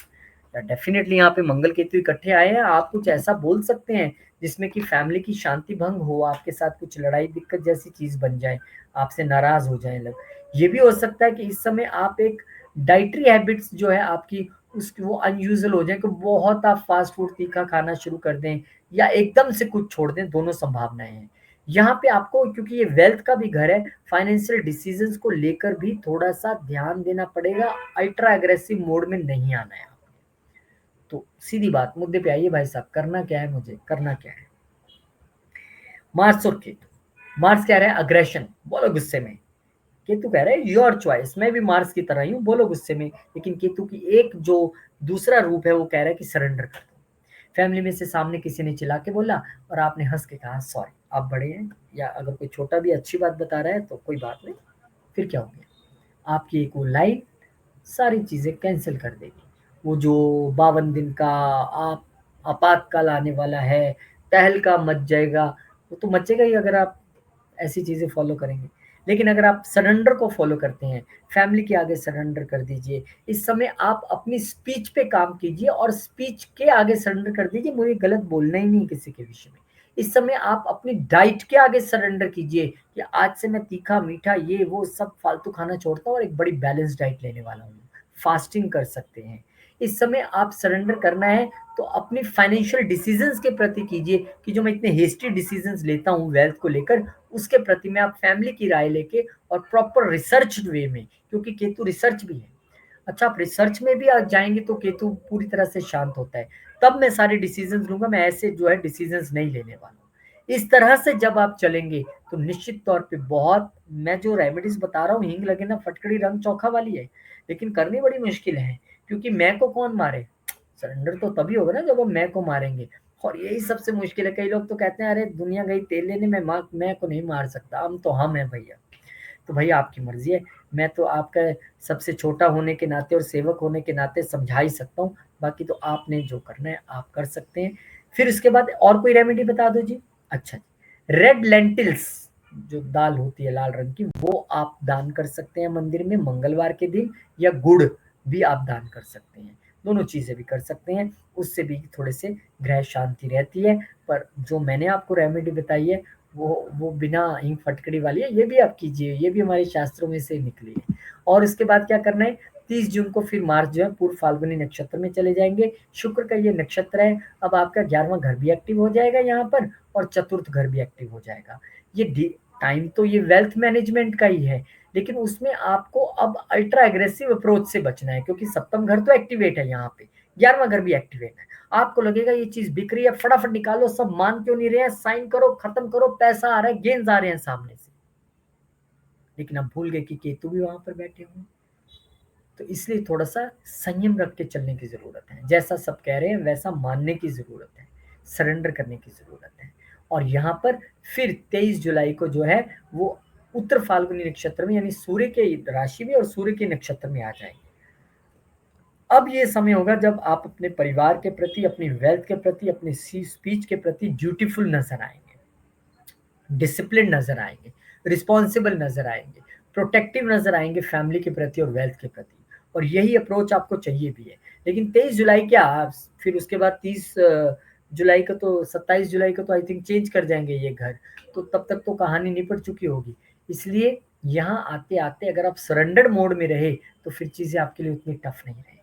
डेफिनेटली यहाँ पे मंगल केतु इकट्ठे आए हैं, आप कुछ ऐसा बोल सकते हैं जिसमें कि फैमिली की शांति भंग हो, आपके साथ कुछ लड़ाई दिक्कत जैसी चीज बन जाए, आपसे नाराज हो जाए लोग। ये भी हो सकता है कि इस समय आप एक डाइटरी हैबिट्स जो है आपकी, उसकी वो अनयूजुअल हो जाए कि बहुत आप फास्ट फूड तीखा खाना शुरू कर दें या एकदम से कुछ छोड़ दें, दोनों संभावनाएं हैं। यहाँ पे आपको, क्योंकि ये वेल्थ का भी घर है, फाइनेंशियल डिसीजंस को लेकर भी थोड़ा सा ध्यान देना पड़ेगा, अल्ट्रा एग्रेसिव मोड में नहीं आना है। तो सीधी बात, मुद्दे पे आइए भाई साहब, करना क्या है, मुझे करना क्या है। मार्स और केतु। मार्स कह रहा है अग्रेशन, बोलो गुस्से में। केतु कह रहा है योर चॉइस, मैं भी मार्स की तरह ही हूँ, बोलो गुस्से में। लेकिन केतु की एक जो दूसरा रूप है वो कह रहा है कि सरेंडर कर दो। फैमिली में से सामने किसी ने चिल्ला के बोला और आपने हंस के कहा सॉरी, आप बड़े हैं, या अगर कोई छोटा भी अच्छी बात बता रहा है तो कोई बात नहीं, फिर क्या हो गया। आपकी एक वो लाइन सारी चीजें कैंसिल कर देगी। वो जो 52 दिन का आप आपातकाल आने वाला है, तहलका मच जाएगा, वो तो मचेगा ही अगर आप ऐसी चीजें फॉलो करेंगे। लेकिन अगर आप सरेंडर को फॉलो करते हैं, फैमिली के आगे सरेंडर कर दीजिए। इस समय आप अपनी स्पीच पे काम कीजिए और स्पीच के आगे सरेंडर कर दीजिए, मुझे गलत बोलना ही नहीं किसी के विषय में। इस समय आप अपनी डाइट के आगे सरेंडर कीजिए कि आज से मैं तीखा मीठा ये वो सब फालतू खाना छोड़ता हूँ और एक बड़ी बैलेंस डाइट लेने वाला हूँ। फास्टिंग कर सकते हैं। इस समय आप सरेंडर करना है तो अपनी फाइनेंशियल डिसीजंस के प्रति कीजिए कि जो मैं इतने हेस्टी डिसीजंस लेता हूँ वेल्थ को लेकर, उसके प्रति में आप फैमिली की राय लेके और प्रॉपर रिसर्च वे में, क्योंकि केतु रिसर्च भी है। अच्छा, आप रिसर्च में भी आ जाएंगे तो केतु पूरी तरह से शांत होता है, तब मैं सारे डिसीजंस लूंगा, मैं ऐसे जो है डिसीजंस नहीं लेने वाला हूँ। इस तरह से जब आप चलेंगे तो निश्चित तौर पे बहुत, मैं जो रेमेडीज बता रहा हूँ हींग लगे ना फटकड़ी रंग चोखा वाली है, लेकिन करनी बड़ी मुश्किल है, क्योंकि मैं को कौन मारे। सरेंडर तो तभी होगा ना जब हम मैं को मारेंगे, और यही सबसे मुश्किल है। कई लोग तो कहते हैं अरे दुनिया गई तेल लेने में, मैं को नहीं मार सकता, हम तो हम है भैया। तो भाई आपकी मर्जी है। मैं तो आपका सबसे छोटा होने के नाते और सेवक होने के नाते समझा ही सकता हूँ, बाकी तो आपने जो करना है आप कर सकते हैं। फिर उसके बाद और कोई रेमेडी बता दो जी। अच्छा जी, रेड लेंटिल्स जो दाल होती है लाल रंग की, वो आप दान कर सकते हैं मंदिर में मंगलवार के दिन, या गुड़ भी आप दान कर सकते हैं। दोनों चीजें भी कर सकते हैं, उससे भी थोड़े से ग्रह शांति रहती है। पर जो मैंने आपको रेमेडी बताई है वो बिना इंक फटकड़ी वाली है, ये भी आप कीजिए, ये भी हमारे शास्त्रों में से निकली है। और इसके बाद क्या करना है, 30 जून को फिर मार्च जो है पूर्व फाल्गुनी नक्षत्र में चले जाएंगे। शुक्र का ये नक्षत्र है, अब आपका 11वां घर भी एक्टिव हो जाएगा यहाँ पर, और चतुर्थ घर भी एक्टिव हो जाएगा। ये टाइम तो ये वेल्थ मैनेजमेंट का ही है, लेकिन उसमें आपको अब अल्ट्रा एग्रेसिव अप्रोच से बचना है, क्योंकि सप्तम घर तो एक्टिवेट है यहाँ पे, 11वां घर भी एक्टिवेट है। आपको लगेगा ये चीज बिक रही है, फटाफट निकालो, सब मान क्यों नहीं रहे हैं, साइन करो, खत्म करो, पैसा आ रहा है, गेंस आ रहे हैं सामने से। लेकिन आप भूल गए कि केतु भी वहां पर बैठे हुए हैं। तो इसलिए थोड़ा सा संयम रख के चलने की जरूरत है, जैसा सब कह रहे हैं वैसा मानने की जरूरत है, सरेंडर करने की जरूरत है। और यहाँ पर फिर 23 जुलाई को जो है वो उत्तर फाल्गुनी नक्षत्र में, यानी सूर्य के राशि में और सूर्य के नक्षत्र में आ जाएंगे। अब ये समय होगा जब आप अपने परिवार के प्रति, अपनी वेल्थ के प्रति, अपनी स्पीच के प्रति ड्यूटीफुल नजर आएंगे, डिसिप्लिन नजर आएंगे, रिस्पॉन्सिबल नजर आएंगे, प्रोटेक्टिव नजर आएंगे फैमिली के प्रति और वेल्थ के प्रति। और यही अप्रोच आपको चाहिए भी है। लेकिन 23 जुलाई क्या, फिर उसके बाद 30 जुलाई का तो 27 जुलाई का तो आई थिंक चेंज कर जाएंगे ये घर, तो तब तक तो कहानी निपट चुकी होगी। इसलिए यहाँ आते आते अगर आप सरेंडर मोड में रहे तो फिर चीजें आपके लिए उतनी टफ नहीं रहेंगी।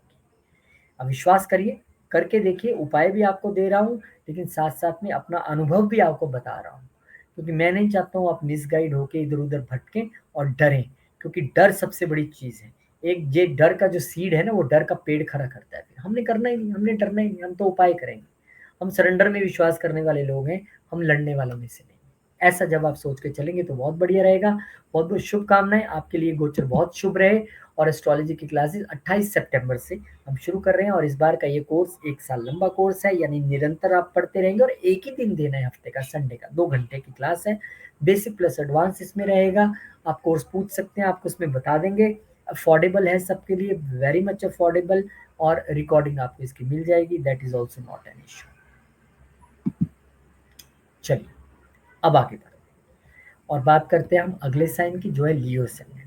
अब विश्वास करिए, करके देखिए, उपाय भी आपको दे रहा हूँ, लेकिन साथ साथ में अपना अनुभव भी आपको बता रहा हूँ, क्योंकि मैं नहीं चाहता हूँ आप मिसगाइड होके इधर उधर भटकें और डरें, क्योंकि डर सबसे बड़ी चीज है। एक ये डर का जो सीड है ना, वो डर का पेड़ खड़ा करता है। फिर हमने करना ही नहीं, हमने डरना ही नहीं, हम तो उपाय करेंगे। हम सरेंडर में विश्वास करने वाले लोग हैं, हम लड़ने वालों में से नहीं। ऐसा जब आप सोच के चलेंगे तो बहुत बढ़िया रहेगा। बहुत बहुत शुभकामनाएं आपके लिए, गोचर बहुत शुभ रहे। और एस्ट्रोलॉजी की क्लासेस 28 सितंबर से हम शुरू कर रहे हैं, और इस बार का ये कोर्स 1 साल लंबा कोर्स है, यानी निरंतर आप पढ़ते रहेंगे, और एक ही दिन देना है हफ्ते का, संडे का 2 घंटे की क्लास है। बेसिक प्लस एडवांस इसमें रहेगा। आप कोर्स पूछ सकते हैं, आपको उसमें बता देंगे। अफोर्डेबल है सबके लिए, वेरी मच अफोर्डेबल। और रिकॉर्डिंग आपको इसकी मिल जाएगी, that is also not an issue. चलिए अब आगे बढ़ो और बात करते हैं हम अगले साइन की, जो है लियो साइन।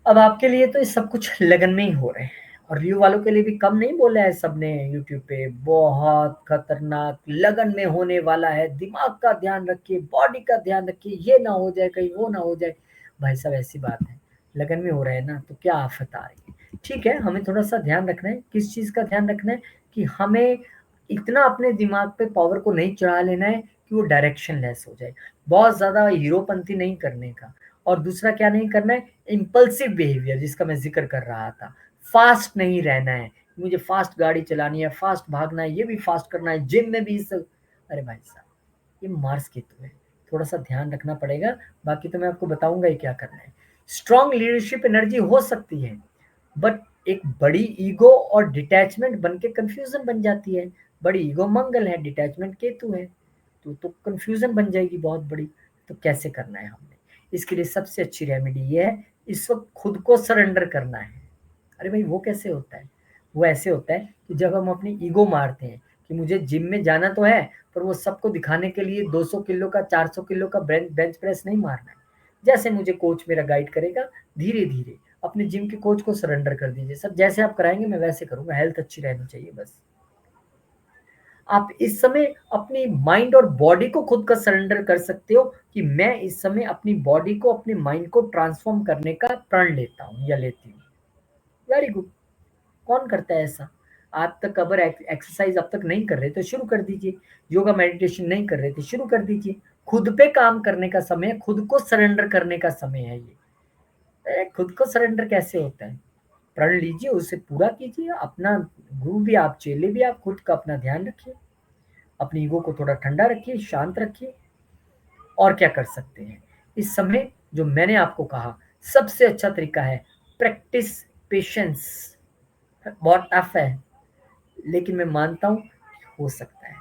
अब आपके लिए तो ये सब कुछ लगन में ही हो रहे हैं, और लियो वालों के लिए भी कम नहीं बोला है सबने यूट्यूब पे, बहुत खतरनाक लगन में होने वाला है, दिमाग का ध्यान रखिए, बॉडी का ध्यान रखिए, ये ना हो जाए कहीं, वो ना हो जाए। भाई साहब ऐसी बात है, लगन में हो रहा है ना, तो क्या आफत आ रही है। ठीक है, हमें थोड़ा सा ध्यान रखना है, किस चीज का ध्यान रखना है, कि हमें इतना अपने दिमाग पे पावर को नहीं चढ़ा लेना है कि वो डायरेक्शन लेस हो जाए। बहुत ज्यादा हीरोपंती नहीं करने का। और दूसरा क्या नहीं करना है, इम्पल्सिव बिहेवियर जिसका मैं जिक्र कर रहा था। फास्ट नहीं रहना है, मुझे फास्ट गाड़ी चलानी है, फास्ट भागना है, ये भी फास्ट करना है, जिम में भी सब। अरे भाई साहब, ये मार्स केतु है, थोड़ा सा ध्यान रखना पड़ेगा। बाकी तो मैं आपको बताऊंगा ही क्या करना है। स्ट्रॉन्ग लीडरशिप एनर्जी हो सकती है, बट एक बड़ी ईगो और डिटैचमेंट बन के कंफ्यूजन बन जाती है। बड़ी ईगो मंगल है, डिटैचमेंट केतु है, तो कंफ्यूजन बन जाएगी बहुत बड़ी। तो कैसे करना है हमने, इसके लिए सबसे अच्छी रेमेडी ये है, इस वक्त खुद को सरेंडर करना है। अरे भाई वो कैसे होता है, वो ऐसे होता है कि जब हम अपनी ईगो मारते हैं कि मुझे जिम में जाना तो है, पर वो सबको दिखाने के लिए 200 किलो का 400 किलो का बेंच प्रेस नहीं मारना है। जैसे मुझे कोच मेरा गाइड करेगा, धीरे धीरे अपने जिम के कोच को सरेंडर कर दीजिए, सब जैसे आप कराएंगे मैं वैसे करूंगा, हेल्थ अच्छी रहनी चाहिए बस। आप इस समय अपनी माइंड और बॉडी को खुद का सरेंडर कर सकते हो, कि मैं इस समय अपनी बॉडी को, अपने माइंड को ट्रांसफॉर्म करने का प्रण लेता हूँ या लेती हूँ। Very good. कौन करता है ऐसा। आप तक अगर एक्सरसाइज अब तक नहीं कर रहे तो शुरू कर दीजिए, योगा मेडिटेशन नहीं कर रहे तो शुरू कर दीजिए। खुद पे काम करने का समय है, खुद को सरेंडर करने का समय है ये। खुद को सरेंडर कैसे होता है, प्रण लीजिए, उसे पूरा कीजिए। अपना गुरु भी आप, चेले भी आप, खुद का अपना ध्यान रखिए, अपनी ईगो को थोड़ा ठंडा रखिए, शांत रखिए। और क्या कर सकते हैं इस समय, जो मैंने आपको कहा, सबसे अच्छा तरीका है प्रैक्टिस पेशेंस। बहुत टफ है, लेकिन मैं मानता हूँ हो सकता है।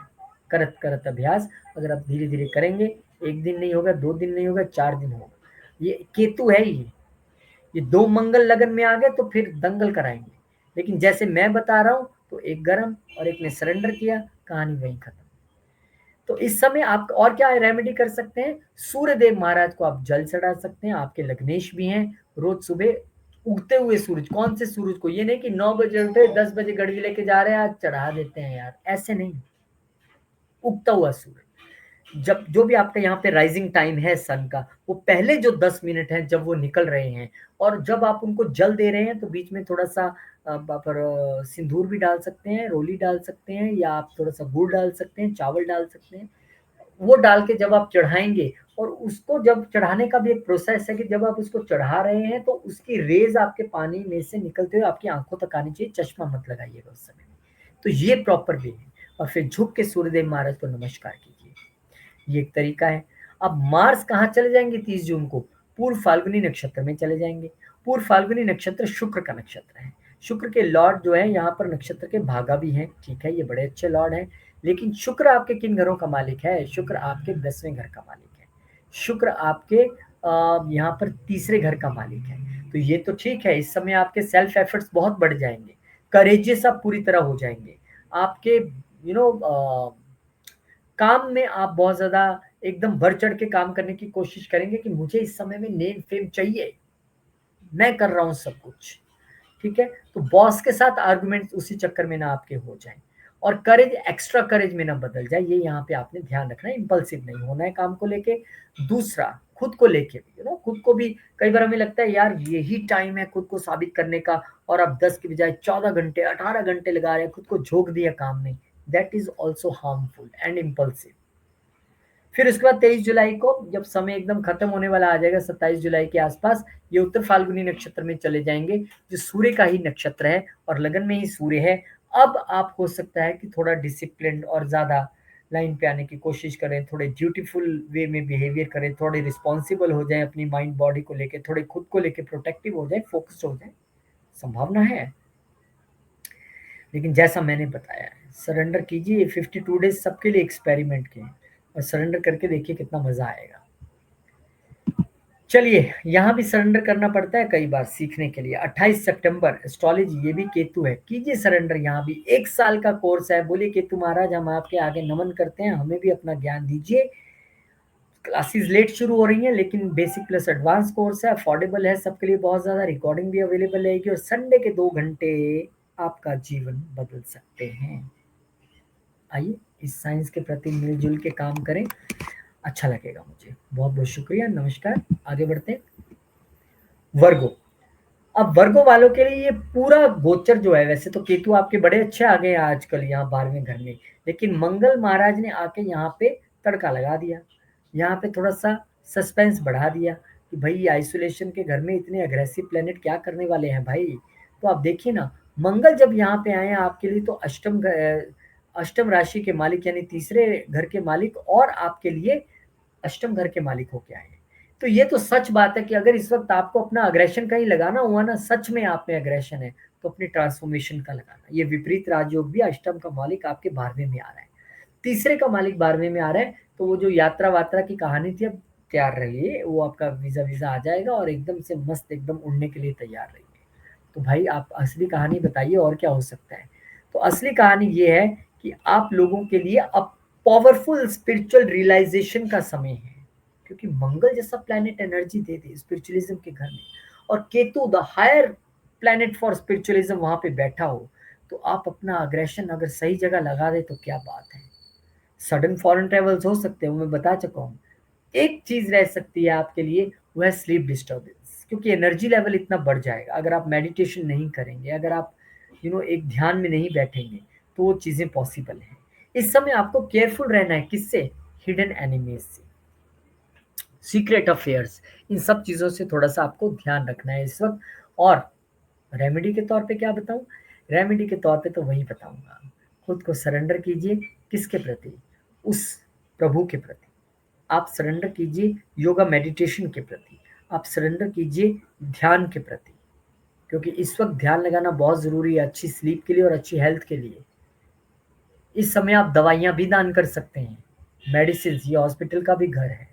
करत करत अभ्यास, अगर आप धीरे धीरे करेंगे, एक दिन नहीं होगा, 2 दिन नहीं होगा, 4 दिन होगा, ये केतु है ही, ये दो मंगल लगन में आ गए तो फिर दंगल कराएंगे। लेकिन जैसे मैं बता रहा हूं तो एक गरम और एक ने सरेंडर किया, कहानी वहीं खत्म। तो इस समय आप और क्या रेमेडी कर सकते हैं, सूर्य देव महाराज को आप जल चढ़ा सकते हैं, आपके लग्नेश भी हैं। रोज सुबह उगते हुए सूरज, कौन से सूरज को, ये नहीं कि 9 बजे उठे 10 बजे गड़वी लेके जा रहे हैं आज चढ़ा देते हैं यार, ऐसे नहीं। उगता हुआ सूरज, जब जो भी आपका यहाँ पे राइजिंग टाइम है सन का, वो पहले जो 10 मिनट है जब वो निकल रहे हैं, और जब आप उनको जल दे रहे हैं तो बीच में थोड़ा सा पर सिंदूर भी डाल सकते हैं, रोली डाल सकते हैं, या आप थोड़ा सा गुड़ डाल सकते हैं, चावल डाल सकते हैं। वो डाल के जब आप चढ़ाएंगे, और उसको जब चढ़ाने का भी एक प्रोसेस है कि जब आप उसको चढ़ा रहे हैं तो उसकी रेज आपके पानी में से निकलते हुए आपकी आंखों तक आनी चाहिए, चश्मा मत लगाइएगा उस समय। तो ये प्रॉपर वे है। और फिर झुक के सूर्यदेव महाराज को नमस्कार कीजिए, ये एक तरीका है। अब मार्स कहाँ चले जाएंगे 30 जून को, पूर्व फाल्गुनी नक्षत्र में चले जाएंगे। पूर्व फाल्गुनी नक्षत्र शुक्र का नक्षत्र है। शुक्र के लॉर्ड जो है यहाँ पर नक्षत्र के भागा भी हैं, ठीक है, ये बड़े अच्छे लॉर्ड हैं। लेकिन शुक्र आपके किन घरों का मालिक है, शुक्र आपके 10वें घर का मालिक है। शुक्र आपके यहाँ पर तीसरे घर का मालिक है। तो ये तो ठीक है, इस समय आपके सेल्फ एफर्ट्स बहुत बढ़ जाएंगे, करेजियस आप पूरी तरह हो जाएंगे। आपके काम में आप बहुत ज्यादा एकदम बढ़ चढ़ के काम करने की कोशिश करेंगे कि मुझे इस समय में नेम फेम चाहिए, मैं कर रहा हूं सब कुछ, ठीक है। तो बॉस के साथ आर्गुमेंट उसी चक्कर में ना आपके हो जाए, और करेज एक्स्ट्रा करेज में ना बदल जाए, ये यहाँ पे आपने ध्यान रखना है। इंपल्सिव नहीं होना है काम को लेके। दूसरा, खुद को लेके भी, खुद को भी कई बार हमें लगता है यार यही टाइम है खुद को साबित करने का, और अब 10 के बजाय 14 घंटे 18 घंटे लगा रहे हैं, खुद को झोंक दिया काम में। That is also harmful and impulsive. फिर उसके बाद 23 जुलाई को जब समय एकदम खत्म होने वाला आ जाएगा, 27 जुलाई के आसपास, ये उत्तर फाल्गुनी नक्षत्र में चले जाएंगे, जो सूर्य का ही नक्षत्र है और लगन में ही सूर्य है। अब आप हो सकता है कि थोड़ा डिसिप्लिन और ज्यादा लाइन पे आने की कोशिश करें, थोड़े ड्यूटीफुल वे में बिहेवियर करें, थोड़े रिस्पॉन्सिबल हो जाए अपनी माइंड बॉडी को लेके, थोड़े खुद को लेके प्रोटेक्टिव हो जाए, फोकस्ड हो जाए, संभावना है। लेकिन जैसा मैंने बताया है, सरेंडर कीजिए। ये 52 डेज सबके लिए एक्सपेरिमेंट के हैं, और सरेंडर करके देखिए कितना मजा आएगा। चलिए, यहाँ भी सरेंडर करना पड़ता है कई बार सीखने के लिए। 28 सितंबर, एस्ट्रोलॉजी, ये भी केतु है, कीजिए सरेंडर। यहाँ भी 1 साल का कोर्स है। बोलिए केतु महाराज हम आपके आगे नमन करते हैं, हमें भी अपना ज्ञान दीजिए। क्लासेस लेट शुरू हो रही हैं, लेकिन बेसिक प्लस एडवांस कोर्स है, अफोर्डेबल है सबके लिए बहुत ज़्यादा। रिकॉर्डिंग भी अवेलेबल रहेगी, और संडे के 2 घंटे आपका जीवन बदल सकते हैं। आइए इस साइंस के प्रति मिलजुल के काम करें, अच्छा लगेगा मुझे। बहुत बहुत शुक्रिया, नमस्कार। आगे बढ़ते हैं। वर्गो, अब वर्गो वालों के लिए ये पूरा गोचर जो है, वैसे तो केतु आपके बड़े अच्छे आ गए हैं आजकल यहाँ 12वें घर में, लेकिन मंगल महाराज ने आके यहाँ पे तड़का लगा दिया, यहाँ पे थोड़ा सा सस्पेंस बढ़ा दिया कि भाई आइसोलेशन के घर में इतने अग्रेसिव प्लेनेट क्या करने वाले हैं भाई। तो आप देखिए ना, मंगल जब यहाँ पे आए हैं आपके लिए, तो अष्टम राशि के मालिक यानी तीसरे घर के मालिक, और आपके लिए अष्टम घर के मालिक होके आए हैं। तो ये तो सच बात है कि अगर इस वक्त आपको अपना अग्रेशन कहीं लगाना हुआ ना, सच में आप में अग्रेशन है, तो अपनी ट्रांसफॉर्मेशन का लगाना। ये विपरीत राजयोग भी, अष्टम का मालिक आपके 12वें में आ रहा है, तीसरे का मालिक 12वें में आ रहा है। तो वो जो यात्रा वात्रा की कहानी थी, अब तैयार रहिए, वो आपका वीजा वीजा आ जाएगा और एकदम से मस्त एकदम उड़ने के लिए तैयार रहिए। तो भाई आप असली कहानी बताइए, और क्या हो सकता है। तो असली कहानी ये है कि आप लोगों के लिए अब पावरफुल स्पिरिचुअल रियलाइजेशन का समय है, क्योंकि मंगल जैसा प्लैनेट एनर्जी दे दे स्पिरिचुअलिज्म के घर में, और Ketu the higher planet for spiritualism वहां पे बैठा हो, तो आप अपना अग्रेशन अगर सही जगह लगा दे तो क्या बात है। सडन फॉरेन ट्रेवल्स हो सकते हैं, वो मैं बता चुका हूँ। एक चीज रह सकती है आपके लिए, वह है स्लीप डिस्टर्बेंस, क्योंकि एनर्जी लेवल इतना बढ़ जाएगा अगर आप मेडिटेशन नहीं करेंगे, अगर आप एक ध्यान में नहीं बैठेंगे, तो वो चीजें पॉसिबल है। इस समय आपको केयरफुल रहना है, किससे, हिडन एनिमीज से, सीक्रेट अफेयर्स, इन सब चीजों से थोड़ा सा आपको ध्यान रखना है इस वक्त। और रेमेडी के तौर पे क्या बताऊं, रेमेडी के तौर पे तो वही बताऊंगा, खुद को सरेंडर कीजिए। किसके प्रति, उस प्रभु के प्रति। आप सरेंडर कीजिए योगा मेडिटेशन के प्रति, आप सरेंडर कीजिए ध्यान के प्रति, क्योंकि इस वक्त ध्यान लगाना बहुत जरूरी है अच्छी स्लीप के लिए और अच्छी हेल्थ के लिए। इस समय आप दवाइयां भी दान कर सकते हैं, मेडिसिन, ये हॉस्पिटल का भी घर है।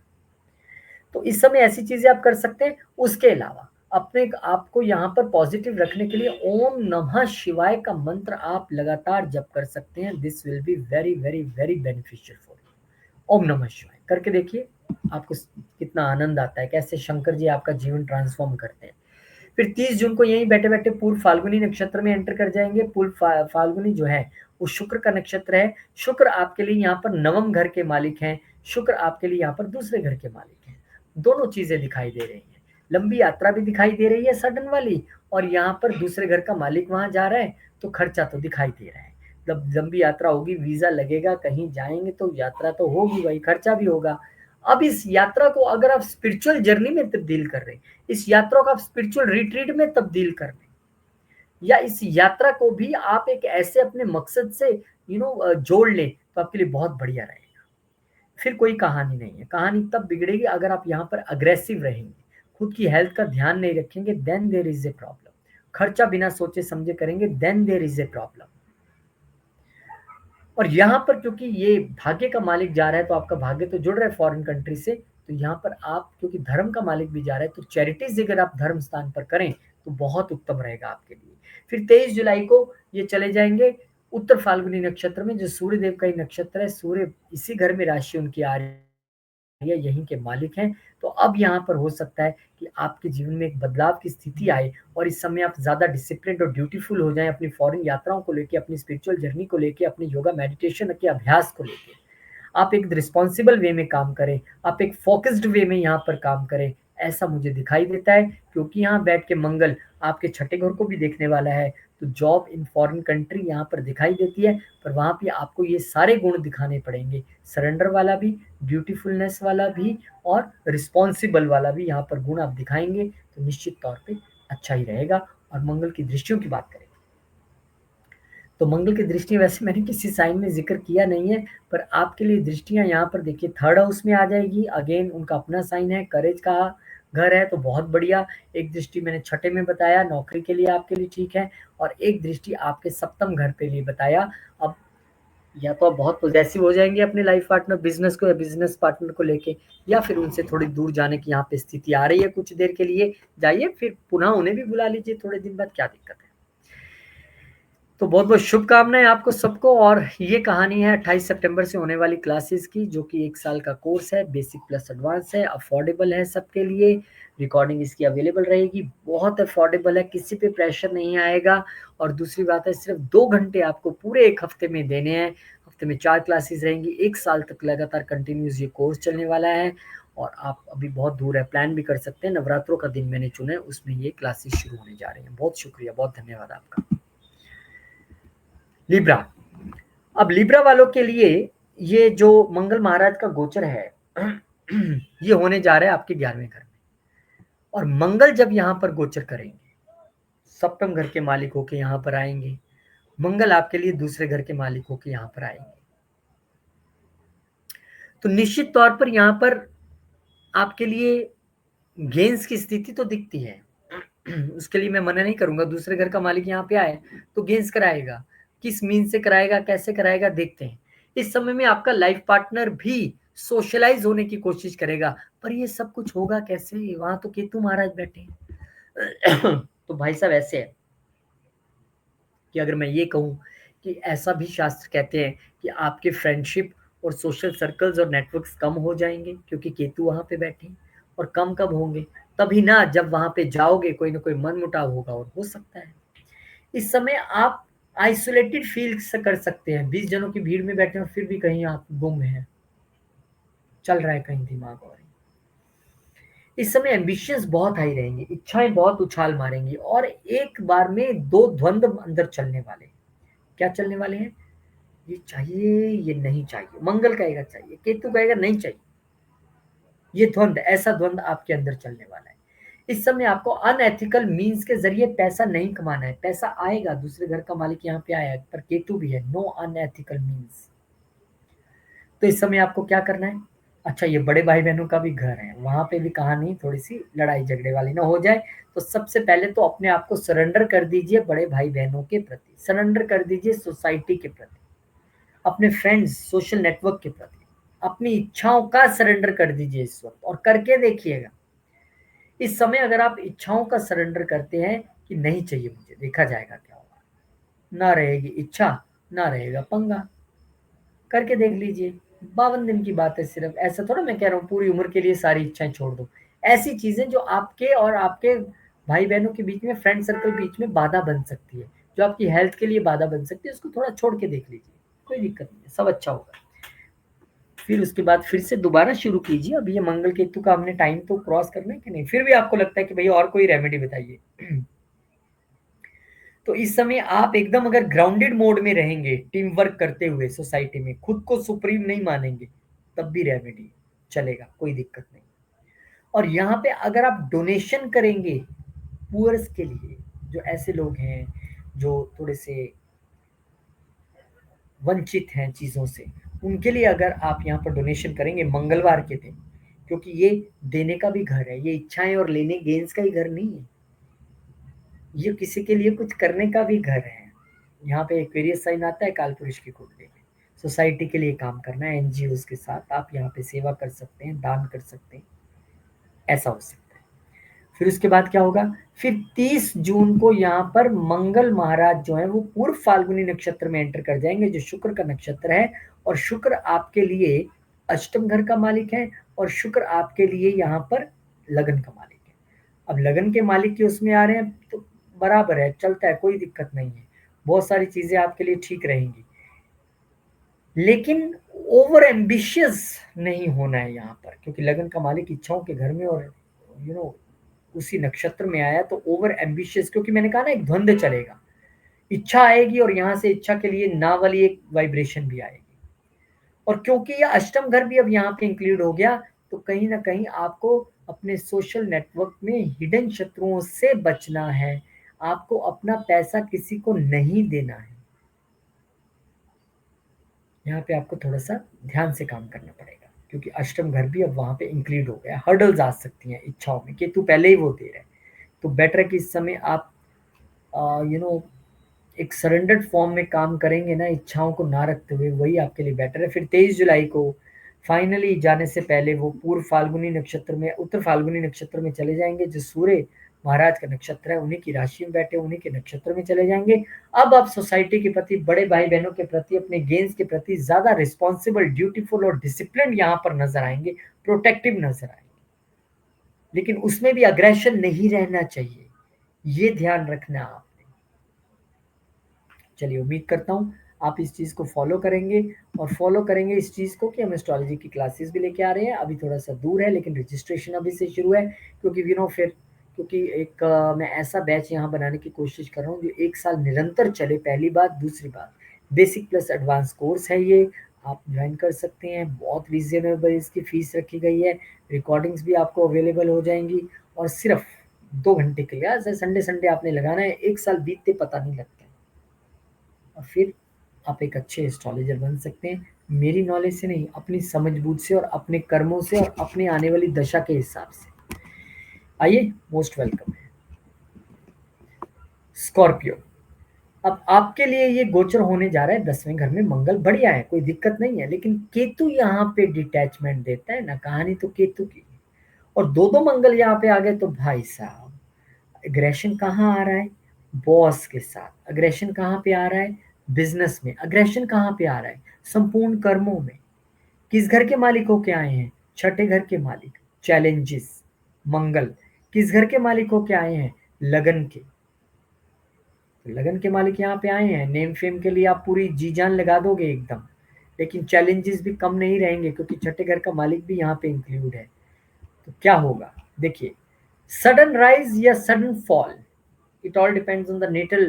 तो इस समय ऐसी चीजें आप कर सकते हैं। उसके अलावा अपने आप को यहाँ पर पॉजिटिव रखने के लिए ओम नमः शिवाय का मंत्र आप लगातार जप कर सकते हैं। This will be very very very beneficial for you. ओम नमः शिवाय करके देखिए आपको कितना आनंद आता है, कैसे शंकर जी आपका जीवन ट्रांसफॉर्म करते हैं। फिर 30 जून को यहीं बैठे बैठे पूर्व फाल्गुनी नक्षत्र में एंटर कर जाएंगे। पूर्व फाल्गुनी जो है वो शुक्र का नक्षत्र है। शुक्र आपके लिए यहाँ पर नवम घर के मालिक हैं। शुक्र आपके लिए यहाँ पर दूसरे घर के मालिक हैं। दोनों चीजें दिखाई दे रही हैं। लंबी यात्रा भी दिखाई दे रही है सडन वाली, और यहाँ पर दूसरे घर का मालिक वहां जा रहा है, तो खर्चा तो दिखाई दे रहा है। जब लंबी यात्रा होगी, वीजा लगेगा, कहीं जाएंगे तो यात्रा तो होगी, वही खर्चा भी होगा। अब इस यात्रा को अगर आप स्पिरिचुअल जर्नी में तब्दील कर रहे हैं, इस यात्रा को आप स्पिरिचुअल रिट्रीट में तब्दील कर रहे हैं, या इस यात्रा को भी आप एक ऐसे अपने मकसद से जोड़ लें, तो आपके लिए बहुत बढ़िया रहेगा। फिर कोई कहानी नहीं है। कहानी तब बिगड़ेगी अगर आप यहाँ पर अग्रेसिव रहेंगे, खुद की हेल्थ का ध्यान नहीं रखेंगे, then there is a problem. खर्चा बिना सोचे समझे करेंगे, then there is a problem. और यहाँ पर क्योंकि ये भाग्य का मालिक जा रहा है, तो आपका भाग्य तो जुड़ रहा है फॉरेन कंट्री से, तो यहाँ पर आप क्योंकि धर्म का मालिक भी जा रहा है, तो चैरिटीज अगर आप धर्म स्थान पर करें तो बहुत उत्तम रहेगा आपके लिए। फिर 23 जुलाई को ये चले जाएंगे उत्तर फाल्गुनी नक्षत्र में, जो सूर्य देव का ही नक्षत्र है। सूर्य इसी घर में राशि उनकी आ रही है, यहीं के मालिक हैं। तो अब यहाँ पर हो सकता है कि आपके जीवन में एक बदलाव की स्थिति आए, और इस समय आप ज्यादा डिसिप्लिन और ड्यूटीफुल हो जाएं अपनी फॉरेन यात्राओं को लेके, अपनी स्पिरिचुअल जर्नी को लेके, अपने योगा मेडिटेशन के अभ्यास को लेके। आप एक रिस्पॉन्सिबल वे में काम करें, आप एक फोकस्ड वे में यहाँ पर काम करें, ऐसा मुझे दिखाई देता है। क्योंकि यहाँ बैठ के मंगल आपके छठे घर को भी देखने वाला है, तो जॉब इन फॉरेन कंट्री यहाँ पर दिखाई देती है, पर वहाँ पे आपको ये सारे गुण दिखाने पड़ेंगे। सरेंडर वाला भी, ड्यूटीफुलनेस वाला भी, और रिस्पॉन्सिबल वाला भी यहाँ पर गुण आप दिखाएंगे, तो निश्चित तौर पे अच्छा ही रहेगा। और मंगल की दृष्टियों की बात करें तो मंगल की दृष्टि वैसे मैंने किसी साइन में जिक्र किया नहीं है, पर आपके लिए दृष्टियां यहाँ पर देखिए थर्ड हाउस में आ जाएगी। अगेन उनका अपना साइन है, करेज का घर है, तो बहुत बढ़िया। एक दृष्टि मैंने छठे में बताया, नौकरी के लिए आपके लिए ठीक है, और एक दृष्टि आपके सप्तम घर पे लिए बताया। अब या तो आप बहुत पॉजिटिव हो जाएंगे अपने लाइफ पार्टनर बिजनेस को या बिजनेस पार्टनर को लेके, या फिर उनसे थोड़ी दूर जाने की यहाँ पे स्थिति आ रही है। कुछ देर के लिए जाइए, फिर पुनः उन्हें भी बुला लीजिए थोड़े दिन बाद, क्या दिक्कत है। तो बहुत बहुत शुभकामनाएं आपको सबको। और ये कहानी है 28 सितंबर से होने वाली क्लासेस की, जो कि 1 साल का कोर्स है, बेसिक प्लस एडवांस है, अफोर्डेबल है सबके लिए। रिकॉर्डिंग इसकी अवेलेबल रहेगी, बहुत अफोर्डेबल है, किसी पे प्रेशर नहीं आएगा। और दूसरी बात है, सिर्फ 2 घंटे आपको पूरे एक हफ्ते में देने हैं। हफ्ते में 4 क्लासेस रहेंगी, 1 साल तक लगातार कंटिन्यूस ये कोर्स चलने वाला है। और आप अभी बहुत दूर है, प्लान भी कर सकते हैं। नवरात्रों का दिन मैंने चुना है, उसमें ये क्लासेस शुरू होने जा रही हैं। बहुत शुक्रिया, बहुत धन्यवाद आपका। लिब्रा। अब लिब्रा वालों के लिए ये जो मंगल महाराज का गोचर है ये होने जा रहा है आपके 11वें घर में। और मंगल जब यहाँ पर गोचर करेंगे, सप्तम घर के मालिक होके यहाँ पर आएंगे। मंगल आपके लिए दूसरे घर के मालिक होके यहाँ पर आएंगे, तो निश्चित तौर पर यहाँ पर आपके लिए गेंस की स्थिति तो दिखती है। उसके लिए मैं मना नहीं करूंगा, दूसरे घर का मालिक यहाँ पे आए तो गेंस कराएगा। किस मीन से कराएगा, कैसे कराएगा, देखते हैं। इस समय में आपका लाइफ पार्टनर भी सोशलाइज होने की कोशिश करेगा, पर ये सब कुछ होगा कैसे, वहां तो केतु महाराज बैठे हैं। तो भाई साहब ऐसे है कि अगर मैं ये कहूं कि ऐसा भी शास्त्र कहते हैं कि आपके फ्रेंडशिप और सोशल सर्कल्स और नेटवर्क्स कम हो जाएंगे, क्योंकि केतु वहां पे बैठे हैं। और कम कब होंगे, तभी ना जब वहां पे जाओगे कोई ना कोई मनमुटाव होगा, और हो सकता है इस समय आप आइसोलेटेड फील कर सकते हैं। 20 जनों की भीड़ में बैठे हो, फिर भी कहीं आप गुम हैं, चल रहा है कहीं दिमाग। और इस समय एम्बिशंस बहुत हाई रहेंगे, इच्छाएं बहुत उछाल मारेंगी, और एक बार में 2 द्वंद्व अंदर चलने वाले। क्या चलने वाले हैं, ये चाहिए ये नहीं चाहिए। मंगल कहेगा चाहिए, केतु कहेगा नहीं चाहिए। ये द्वंद, ऐसा द्वंद आपके अंदर चलने वाला है। इस समय आपको अनएथिकल मीन्स के जरिए पैसा नहीं कमाना है। पैसा आएगा, दूसरे घर का मालिक यहाँ पे आया, पर केतु भी है, नो अनएथिकल मीन्स। तो इस समय आपको क्या करना है, अच्छा ये बड़े भाई बहनों का भी घर है, वहां पे भी कहानी थोड़ी सी लड़ाई झगड़े वाली ना हो जाए। तो सबसे पहले तो अपने आप को सरेंडर कर दीजिए बड़े भाई बहनों के प्रति, सरेंडर कर दीजिए सोसाइटी के प्रति, अपने फ्रेंड्स सोशल नेटवर्क के प्रति। अपनी इच्छाओं का सरेंडर कर दीजिए इस वक्त और करके देखिएगा। इस समय अगर आप इच्छाओं का सरेंडर करते हैं कि नहीं चाहिए मुझे, देखा जाएगा क्या होगा। ना रहेगी इच्छा, ना रहेगा पंगा। करके देख लीजिए। 52 दिन की बात है सिर्फ। ऐसा थोड़ा मैं कह रहा हूँ पूरी उम्र के लिए सारी इच्छाएं छोड़ दो। ऐसी चीजें जो आपके और आपके भाई बहनों के बीच में, फ्रेंड सर्कल बीच में बाधा बन सकती है, जो आपकी हेल्थ के लिए बाधा बन सकती है, उसको थोड़ा छोड़ के देख लीजिए। कोई दिक्कत नहीं है, सब अच्छा होगा। फिर उसके बाद फिर से दोबारा शुरू कीजिए। अब ये मंगल केतु का हमने टाइम तो क्रॉस करना है कि नहीं, फिर भी आपको लगता है कि भैया और कोई रेमेडी बताइए तो इस समय आप एकदम अगर ग्राउंडेड मोड में रहेंगे, टीम वर्क करते हुए सोसाइटी में, खुद को सुप्रीम नहीं मानेंगे, तब भी रेमेडी चलेगा, कोई दिक्कत नहीं। और यहाँ पे अगर आप डोनेशन करेंगे पुअर्स के लिए, जो ऐसे लोग हैं जो थोड़े से वंचित हैं चीज़ों से, उनके लिए अगर आप यहाँ पर डोनेशन करेंगे मंगलवार के दिन, क्योंकि ये देने का भी घर है, ये इच्छाएं और लेने गेंस का ही घर नहीं है, ये किसी के लिए कुछ करने का भी घर है। यहाँ पे एक्वेरियस साइन आता है काल पुरुष की कुंडली में। सोसाइटी के लिए काम करना है, एनजीओ के साथ आप यहाँ पे सेवा कर सकते हैं, दान कर सकते हैं, ऐसा हो सकता है। फिर उसके बाद क्या होगा, फिर 30 जून को यहाँ पर मंगल महाराज जो है वो पूर्व फाल्गुनी नक्षत्र में एंटर कर जाएंगे, जो शुक्र का नक्षत्र है। और शुक्र आपके लिए अष्टम घर का मालिक है, और शुक्र आपके लिए यहाँ पर लगन का मालिक है। अब लगन के मालिक के उसमें आ रहे हैं तो बराबर है, चलता है, कोई दिक्कत नहीं है। बहुत सारी चीजें आपके लिए ठीक रहेंगी, लेकिन ओवर एम्बिशियस नहीं होना है यहाँ पर, क्योंकि लगन का मालिक इच्छाओं के घर में और उसी नक्षत्र में आया, तो ओवर एम्बिशियस, क्योंकि मैंने कहा ना एक द्वंद्व चलेगा, इच्छा आएगी और यहाँ से इच्छा के लिए ना वाली एक वाइब्रेशन भी आएगी। और क्योंकि ये अष्टम घर भी अब यहाँ पे इंक्लूड हो गया, तो कहीं ना कहीं आपको अपने सोशल नेटवर्क में हिडन शत्रुओं से बचना है। आपको अपना पैसा किसी को नहीं देना है। यहाँ पे आपको थोड़ा सा ध्यान से काम करना पड़ेगा, क्योंकि अष्टम घर भी अब वहां पे इंक्लूड हो गया। हर्डल्स आ सकती हैं इच्छाओं में, केतु पहले ही वो दे रहे हैं। तो बेटर है कि इस समय आप यू नो एक सरेंडर्ड फॉर्म में काम करेंगे ना, इच्छाओं को ना रखते हुए, वही आपके लिए बेटर है। फिर 23 जुलाई को फाइनली जाने से पहले वो पूर्व फाल्गुनी नक्षत्र में, उत्तर फाल्गुनी नक्षत्र में चले जाएंगे, जो सूर्य महाराज का नक्षत्र है, उन्हीं की राशि में बैठे, उन्हीं के नक्षत्र में चले जाएंगे। अब आप सोसाइटी के प्रति, बड़े भाई बहनों के प्रति, अपने गेंस के प्रति ज्यादा रिस्पॉन्सिबल, ड्यूटीफुल और डिसिप्लिन यहाँ पर नजर आएंगे, प्रोटेक्टिव नजर आएंगे। लेकिन उसमें भी अग्रेशन नहीं रहना चाहिए, ये ध्यान रखना आप। चलिए, उम्मीद करता हूँ आप इस चीज़ को फॉलो करेंगे, और फॉलो करेंगे इस चीज़ को कि हम एस्ट्रोलॉजी की क्लासेस भी लेके आ रहे हैं। अभी थोड़ा सा दूर है, लेकिन रजिस्ट्रेशन अभी से शुरू है, क्योंकि फिर क्योंकि एक मैं ऐसा बैच यहाँ बनाने की कोशिश कर रहा हूँ जो 1 साल निरंतर चले, पहली बात। दूसरी बात, बेसिक प्लस एडवांस कोर्स है ये, आप ज्वाइन कर सकते हैं। बहुत रीजनेबल इसकी फीस रखी गई है, रिकॉर्डिंग्स भी आपको अवेलेबल हो जाएंगी, और सिर्फ 2 घंटे के लिए, ऐसे संडे संडे आपने लगाना है, 1 साल बीतते पता नहीं लगता है। और फिर आप एक अच्छे एस्ट्रोलॉजर बन सकते हैं, मेरी नॉलेज से नहीं, अपनी समझ-बूझ से और अपने कर्मों से और अपने आने वाली दशा के हिसाब से। आइए, मोस्ट वेलकम है। स्कॉर्पियो, अब आपके लिए ये गोचर होने जा रहा है 10वें घर में। मंगल बढ़िया है, कोई दिक्कत नहीं है, लेकिन केतु यहाँ पे डिटैचमेंट देता है ना, कहानी तो केतु की है। और दो दो मंगल यहाँ पे आ गए, तो भाई साहब अग्रेशन कहाँ आ रहा है? बॉस के साथ अग्रेशन कहाँ पे आ रहा है? बिजनेस में अग्रेशन कहाँ पे आ रहा है? संपूर्ण कर्मों में। किस घर के मालिक होके आए हैं? छठे घर के मालिक। चैलेंजेस। मंगल किस घर के मालिक होके आए हैं? लगन के। तो लगन के मालिक यहाँ पे आए हैं, नेम फेम के लिए आप पूरी जी जान लगा दोगे एकदम, लेकिन चैलेंजेस भी कम नहीं रहेंगे, क्योंकि छठे घर का मालिक भी यहाँ पे इंक्लूड है। तो क्या होगा देखिए, सडन राइज या sudden fall, it all depends on the natal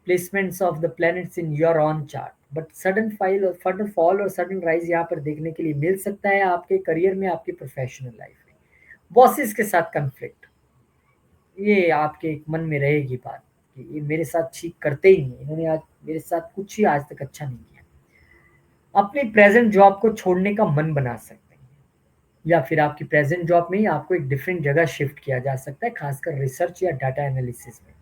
placements of the planets in your own chart, but sudden fall और sudden rise यहाँ पर देखने के लिए मिल सकता है आपके करियर में, आपके प्रोफेशनल लाइफ में। बॉसेस के साथ कंफ्लिक्ट, ये आपके एक मन में रहेगी बात कि ये मेरे साथ ठीक करते ही नहीं, इन्होंने आज मेरे साथ कुछ ही आज तक अच्छा नहीं किया। अपनी प्रेजेंट जॉब को छोड़ने का मन बना सकते हैं, या फिर आपकी प्रेजेंट जॉब में ही आपको एक डिफरेंट जगह शिफ्ट किया जा सकता है, खासकर रिसर्च या डाटा एनालिसिस में।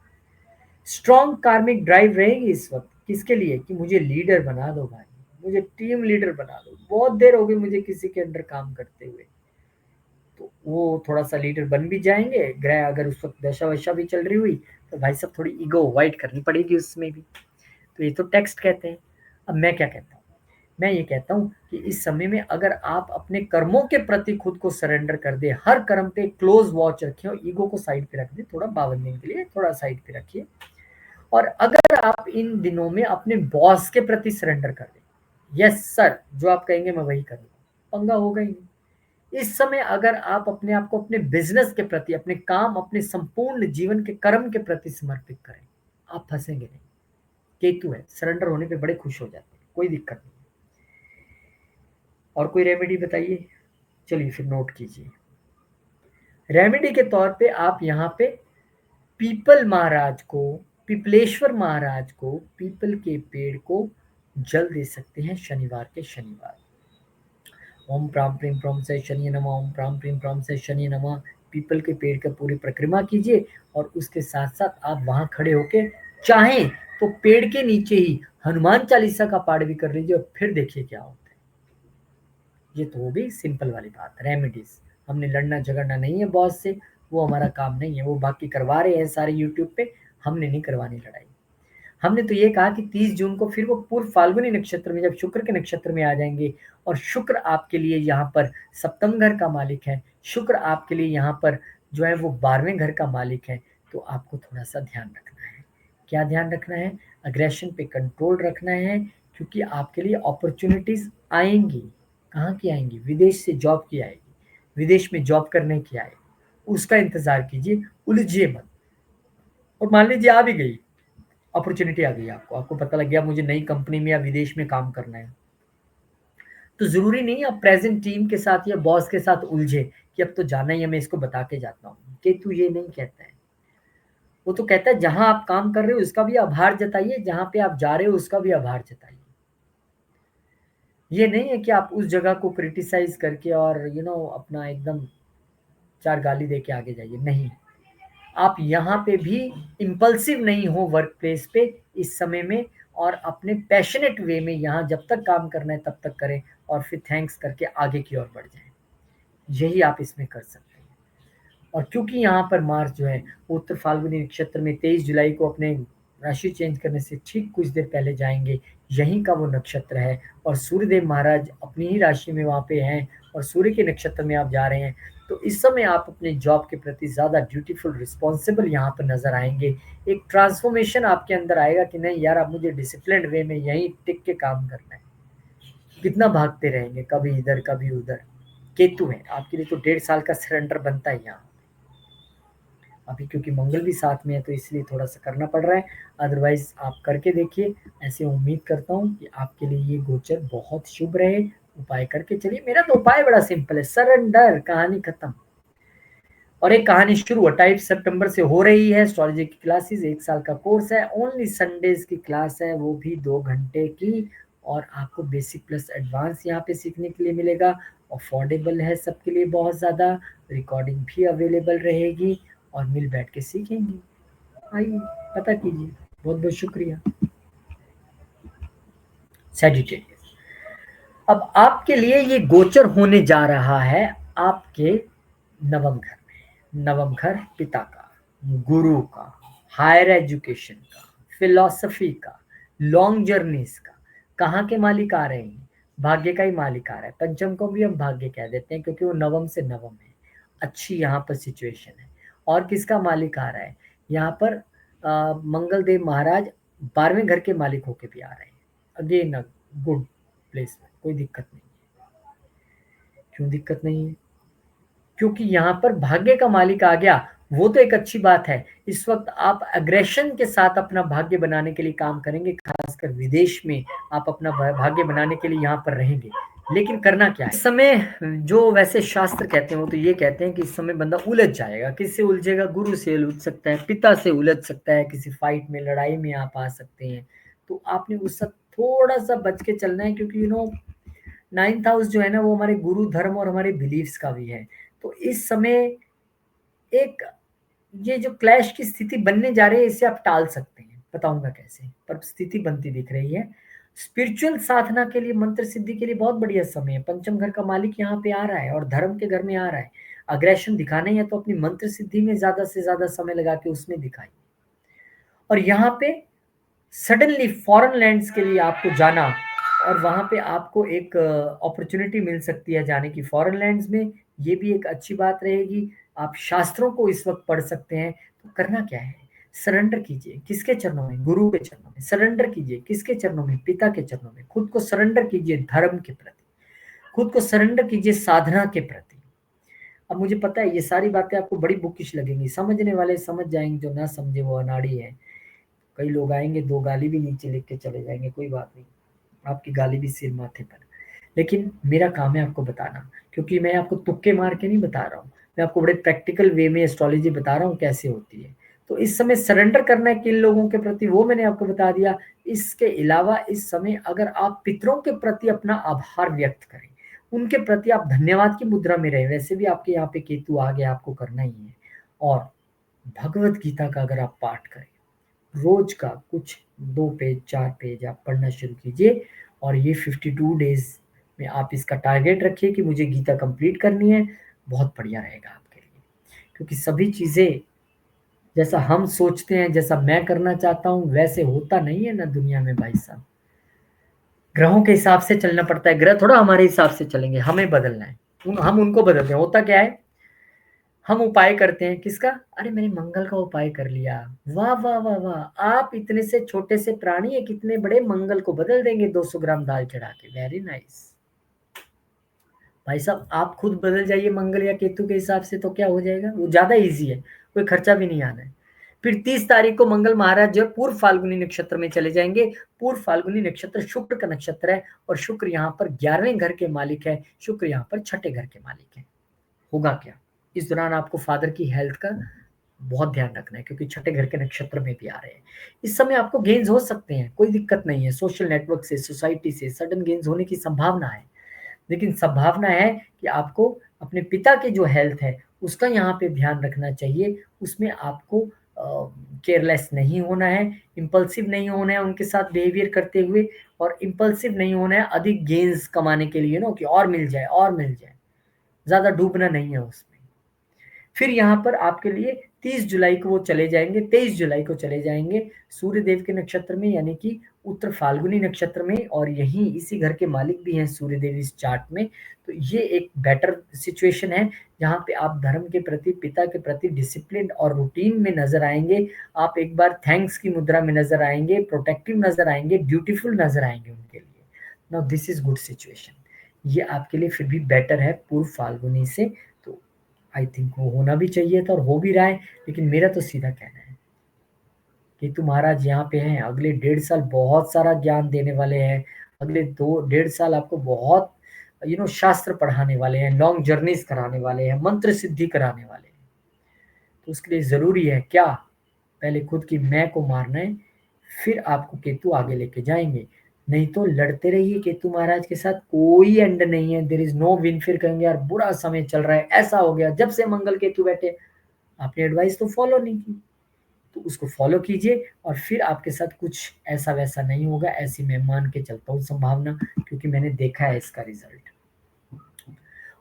स्ट्रॉन्ग कार्मिक ड्राइव रहेगी इस वक्त, किसके लिए? कि मुझे लीडर बना दो भाई, मुझे टीम लीडर बना दो, बहुत देर हो गई मुझे किसी के अंडर काम करते हुए। तो वो थोड़ा सा लीडर बन भी जाएंगे, ग्रह अगर उस वक्त दशा वशा भी चल रही हुई तो भाई साहब थोड़ी ईगो अवॉइड करनी पड़ेगी उसमें भी। तो ये तो टेक्स्ट कहते हैं। अब मैं क्या कहता हूँ, मैं ये कहता हूँ कि इस समय में अगर आप अपने कर्मों के प्रति खुद को सरेंडर कर दे, हर कर्म पे क्लोज वॉच रखें और ईगो को साइड पे रख दे, थोड़ा 52 दिन के लिए थोड़ा साइड पे रखिए। और अगर आप इन दिनों में अपने बॉस के प्रति सरेंडर कर दें, यस सर जो आप कहेंगे मैं वही करूंगा, पंगा होगा ही नहीं। इस समय अगर आप अपने आप को अपने बिजनेस के प्रति, अपने काम, अपने संपूर्ण जीवन के कर्म के प्रति समर्पित करें, आप फंसेंगे नहीं। केतु है, सरेंडर होने पे बड़े खुश हो जाते हैं, कोई दिक्कत नहीं। और कोई रेमेडी बताइए, चलिए फिर नोट कीजिए। रेमेडी के तौर पे आप यहाँ पे पीपल महाराज को, पिपलेश्वर महाराज को, पीपल के पेड़ को जल दे सकते हैं शनिवार के शनिवार। ओम प्राम प्रीम प्रम से शनि नमः, ओम प्राम प्रीम प्रम से शनि नमः। पीपल के पेड़ का पूरी परिक्रमा कीजिए और उसके साथ साथ आप वहां खड़े होके चाहें तो पेड़ के नीचे ही हनुमान चालीसा का पाठ भी कर लीजिए और फिर देखिए क्या होता है। ये तो हो गई सिंपल वाली बात, रेमेडीज। हमने लड़ना झगड़ना नहीं है बॉस से, वो हमारा काम नहीं है, वो बाकी करवा रहे हैं सारे यूट्यूब पे, हमने नहीं करवानी लड़ाई। हमने तो ये कहा कि 30 जून को फिर वो पूर्व फाल्गुनी नक्षत्र में, जब शुक्र के नक्षत्र में आ जाएंगे और शुक्र आपके लिए यहाँ पर सप्तम घर का मालिक है, शुक्र आपके लिए यहाँ पर जो है वो 12वें घर का मालिक है, तो आपको थोड़ा सा ध्यान रखना है। क्या ध्यान रखना है? अग्रेशन पे कंट्रोल रखना है, क्योंकि आपके लिए अपॉर्चुनिटीज आएंगी। कहाँ की आएंगी? विदेश से जॉब की आएगी, विदेश में जॉब करने की आएगी, उसका इंतजार कीजिए, उलझिए मत। और मान लीजिए आ भी गई अपॉर्चुनिटी, आ गई आपको, आपको पता लग गया मुझे नई कंपनी में या विदेश में काम करना है, तो जरूरी नहीं आप प्रेजेंट टीम के साथ या बॉस के साथ उलझे कि अब तो जाना ही है, मैं इसको बता के जाता हूँ। केतु ये नहीं कहता है, वो तो कहता है जहां आप काम कर रहे हो उसका भी आभार जताइए, जहां पे आप जा रहे हो उसका भी आभार जताइए। ये नहीं है कि आप उस जगह को क्रिटिसाइज करके और अपना एकदम चार गाली दे के आगे जाइए, नहीं। आप यहाँ पे भी इम्पल्सिव नहीं हो वर्क प्लेस पे इस समय में, और अपने पैशनेट वे में यहाँ जब तक काम करना है तब तक करें और फिर थैंक्स करके आगे की ओर बढ़ जाएं। यही आप इसमें कर सकते हैं। और क्योंकि यहाँ पर मार्स जो है उत्तर फाल्गुनी नक्षत्र में 23 जुलाई को अपने राशि चेंज करने से ठीक कुछ देर पहले जाएंगे, यहीं का वो नक्षत्र है, और सूर्यदेव महाराज अपनी ही राशि में वहाँ पे हैं और सूर्य के नक्षत्र में आप जा रहे हैं, तो इस समय आप अपने जॉब के प्रति ज़्यादा ड्यूटीफुल, रिस्पॉन्सिबल यहाँ पर नजर आएंगे। एक ट्रांसफॉर्मेशन आपके अंदर आएगा कि नहीं यार, अब मुझे डिसिप्लिन वे में यहीं टिक के काम करना है। कितना भागते रहेंगे, कभी इधर कभी उधर। केतु है आपके लिए, तो 1.5 साल का सरेंडर बनता है यहाँ। अभी क्योंकि मंगल भी साथ में है तो इसलिए थोड़ा सा करना पड़ रहा है, अदरवाइज आप करके देखिए। ऐसे उम्मीद करता हूँ कि आपके लिए ये गोचर बहुत शुभ रहे। उपाय करके चलिए, मेरा तो उपाय बड़ा सिंपल है, सरेंडर, कहानी खत्म। और एक कहानी शुरू 28 सितंबर से हो रही है एस्ट्रोलॉजी की क्लासेस, 1 साल का कोर्स है, ओनली संडेज की क्लास है, वो भी 2 घंटे की। और आपको बेसिक प्लस एडवांस यहाँ पे सीखने के लिए मिलेगा, अफोर्डेबल है सबके लिए बहुत ज़्यादा, रिकॉर्डिंग भी अवेलेबल रहेगी और मिल बैठ के सीखेंगे। आइए पता कीजिए। बहुत बहुत शुक्रिया। सैजिटेरियस, अब आपके लिए ये गोचर होने जा रहा है आपके नवम घर में। नवम घर पिता का, गुरु का, हायर एजुकेशन का, फिलॉसफी का, लॉन्ग जर्नीज का। कहाँ के मालिक आ रहे हैं? भाग्य का ही मालिक आ रहा है। पंचम को भी हम भाग्य कह देते हैं क्योंकि वो नवम से नवम है, अच्छी यहाँ पर सिचुएशन है। और किसका मालिक आ रहा है यहाँ पर? मंगल देव महाराज 12वें घर के मालिक होके भी आ रहे हैं। अगेन गुड प्लेस में, कोई दिक्कत नहीं है। क्यों दिक्कत नहीं है? क्योंकि यहाँ पर भाग्य का मालिक आ गया, वो तो एक अच्छी बात है। इस वक्त आप अग्रेशन के साथ अपना भाग्य बनाने के लिए काम करेंगे, खासकर विदेश में आप अपना भाग्य बनाने के लिए यहाँ पर रहेंगे। लेकिन करना क्या है इस समय? जो वैसे शास्त्र कहते हैं वो तो ये कहते हैं कि इस समय बंदा उलझ जाएगा। किससे उलझेगा? गुरु से उलझ सकता है, पिता से उलझ सकता है, किसी फाइट में, लड़ाई में आप आ सकते हैं। तो आपने उस सब थोड़ा सा बच के चलना है, क्योंकि 9th हाउस जो है ना वो हमारे गुरु धर्म और हमारे बिलीव्स का भी है। तो इस समय एक ये जो क्लैश की स्थिति बनने जा रही है, इसे आप टाल सकते हैं। बताऊंगा कैसे, पर स्थिति बनती दिख रही है। स्पिरिचुअल साधना के लिए, मंत्र सिद्धि के लिए बहुत बढ़िया समय है। पंचम घर का मालिक यहाँ पे आ रहा है और धर्म के घर में आ रहा है। अग्रेशन दिखाना ही है तो अपनी मंत्र सिद्धि में ज्यादा से ज्यादा समय लगा के उसमें दिखाई। और यहाँ पे सडनली फॉरेन लैंड्स के लिए आपको जाना, और वहां पे आपको एक अपॉर्चुनिटी मिल सकती है जाने की फॉरेन लैंड्स में। ये भी एक अच्छी बात रहेगी। आप शास्त्रों को इस वक्त पढ़ सकते हैं। तो करना क्या है, सरेंडर कीजिए। किसके चरणों में? गुरु के चरणों में। सरेंडर कीजिए किसके चरणों में? पिता के चरणों में। खुद को सरेंडर कीजिए धर्म के प्रति, खुद को सरेंडर कीजिए साधना के प्रति। अब मुझे पता है ये सारी बातें आपको बड़ी बुकिश लगेंगी, समझने वाले समझ जाएंगे, जो ना समझे वो अनाड़ी है। कई लोग आएंगे, दो गाली भी नीचे लिख के चले जाएंगे, कोई बात नहीं, आपकी गाली भी सिर माथे पर। लेकिन मेरा काम है आपको बताना, क्योंकि मैं आपको तुक्के मार के नहीं बता रहा हूँ, मैं आपको बड़े प्रैक्टिकल वे में एस्ट्रोलॉजी बता रहा हूँ कैसे होती है। तो इस समय सरेंडर करना है किन लोगों के प्रति, वो मैंने आपको बता दिया। इसके अलावा इस समय अगर आप पितरों के प्रति अपना आभार व्यक्त करें, उनके प्रति आप धन्यवाद की मुद्रा में रहे। वैसे भी आपके यहाँ पे केतु आ गया, आपको करना ही है। और भगवत गीता का अगर आप पाठ करें, रोज का कुछ 2 पेज 4 पेज आप पढ़ना शुरू कीजिए। और ये 52 डेज में आप इसका टारगेट रखिए कि मुझे गीता कंप्लीट करनी है। बहुत बढ़िया रहेगा आपके लिए, क्योंकि सभी चीजें जैसा हम सोचते हैं, जैसा मैं करना चाहता हूँ, वैसे होता नहीं है ना दुनिया में भाई साहब। ग्रहों के हिसाब से चलना पड़ता है, ग्रह थोड़ा हमारे हिसाब से चलेंगे, हमें बदलना है। हम उनको बदलते हैं। होता क्या है, हम उपाय करते हैं किसका? अरे मैंने मंगल का उपाय कर लिया, वाह वाह वाह वाह, आप इतने से छोटे से प्राणी है, कितने बड़े मंगल को बदल देंगे 200 ग्राम दाल चढ़ा के। वेरी नाइस भाई साहब, आप खुद बदल जाइए मंगल या केतु के हिसाब से, तो क्या हो जाएगा, वो ज्यादा इजी है, कोई खर्चा भी नहीं आना है। फिर 30 तारीख को मंगल महाराज जो पूर्व फाल्गुनी नक्षत्र में चले जाएंगे। पूर्व फाल्गुनी नक्षत्र शुक्र का नक्षत्र है, और शुक्र यहाँ पर 11वें घर के मालिक है, शुक्र यहाँ पर छठे घर के मालिक है। होगा क्या, इस दौरान आपको फादर की हेल्थ का बहुत ध्यान रखना है, क्योंकि छठे घर के नक्षत्र में भी आ रहे हैं। इस समय आपको गेन्स हो सकते हैं, कोई दिक्कत नहीं है। सोशल नेटवर्क से, सोसाइटी से सडन गेन्स होने की संभावना है। लेकिन संभावना है कि आपको अपने पिता की जो हेल्थ है उसका यहाँ पे ध्यान रखना चाहिए। उसमें आपको केयरलेस नहीं होना है, इम्पल्सिव नहीं होना है उनके साथ बिहेवियर करते हुए, और इम्पल्सिव नहीं होना है अधिक गेन्स कमाने के लिए, नो कि और मिल जाए और मिल जाए, ज्यादा डूबना नहीं है उसमें। फिर यहाँ पर आपके लिए 30 जुलाई को वो चले जाएंगे, 23 जुलाई को चले जाएंगे सूर्य देव के नक्षत्र में, यानी कि उत्तर फाल्गुनी नक्षत्र में, और यही इसी घर के मालिक भी हैं सूर्य देव इस चार्ट में। तो ये एक बेटर सिचुएशन है जहाँ पे आप धर्म के प्रति, पिता के प्रति डिसिप्लिन और रूटीन में नजर आएंगे। आप एक बार थैंक्स की मुद्रा में नजर आएंगे, प्रोटेक्टिव नजर आएंगे, ड्यूटीफुल नजर आएंगे उनके लिए। Now this is good situation, ये आपके लिए फिर भी बेटर है पूर्व फाल्गुनी से। तो आई थिंक वो होना भी चाहिए था और हो भी रहा है। लेकिन मेरा तो सीधा कहना है कि तुम महाराज यहाँ पे हैं, अगले 1.5 साल बहुत सारा ज्ञान देने वाले हैं। अगले 2 1.5 साल आपको बहुत शास्त्र पढ़ाने वाले हैं, लॉन्ग जर्नीज कराने वाले हैं, मंत्र सिद्धि कराने वाले हैं। तो उसके लिए जरूरी है क्या, पहले खुद की मैं को मारना है, फिर आपको केतु आगे लेके जाएंगे। नहीं तो लड़ते रहिए केतु महाराज के साथ, कोई एंड नहीं है, देर इज नो विन। फिर कहेंगे यार बुरा समय चल रहा है, ऐसा हो गया, जब से मंगल केतु बैठे आपने एडवाइस तो फॉलो नहीं की। तो उसको फॉलो कीजिए और फिर आपके साथ कुछ ऐसा वैसा नहीं होगा, ऐसी मैं मान के चलता हूँ संभावना, क्योंकि मैंने देखा है इसका रिजल्ट।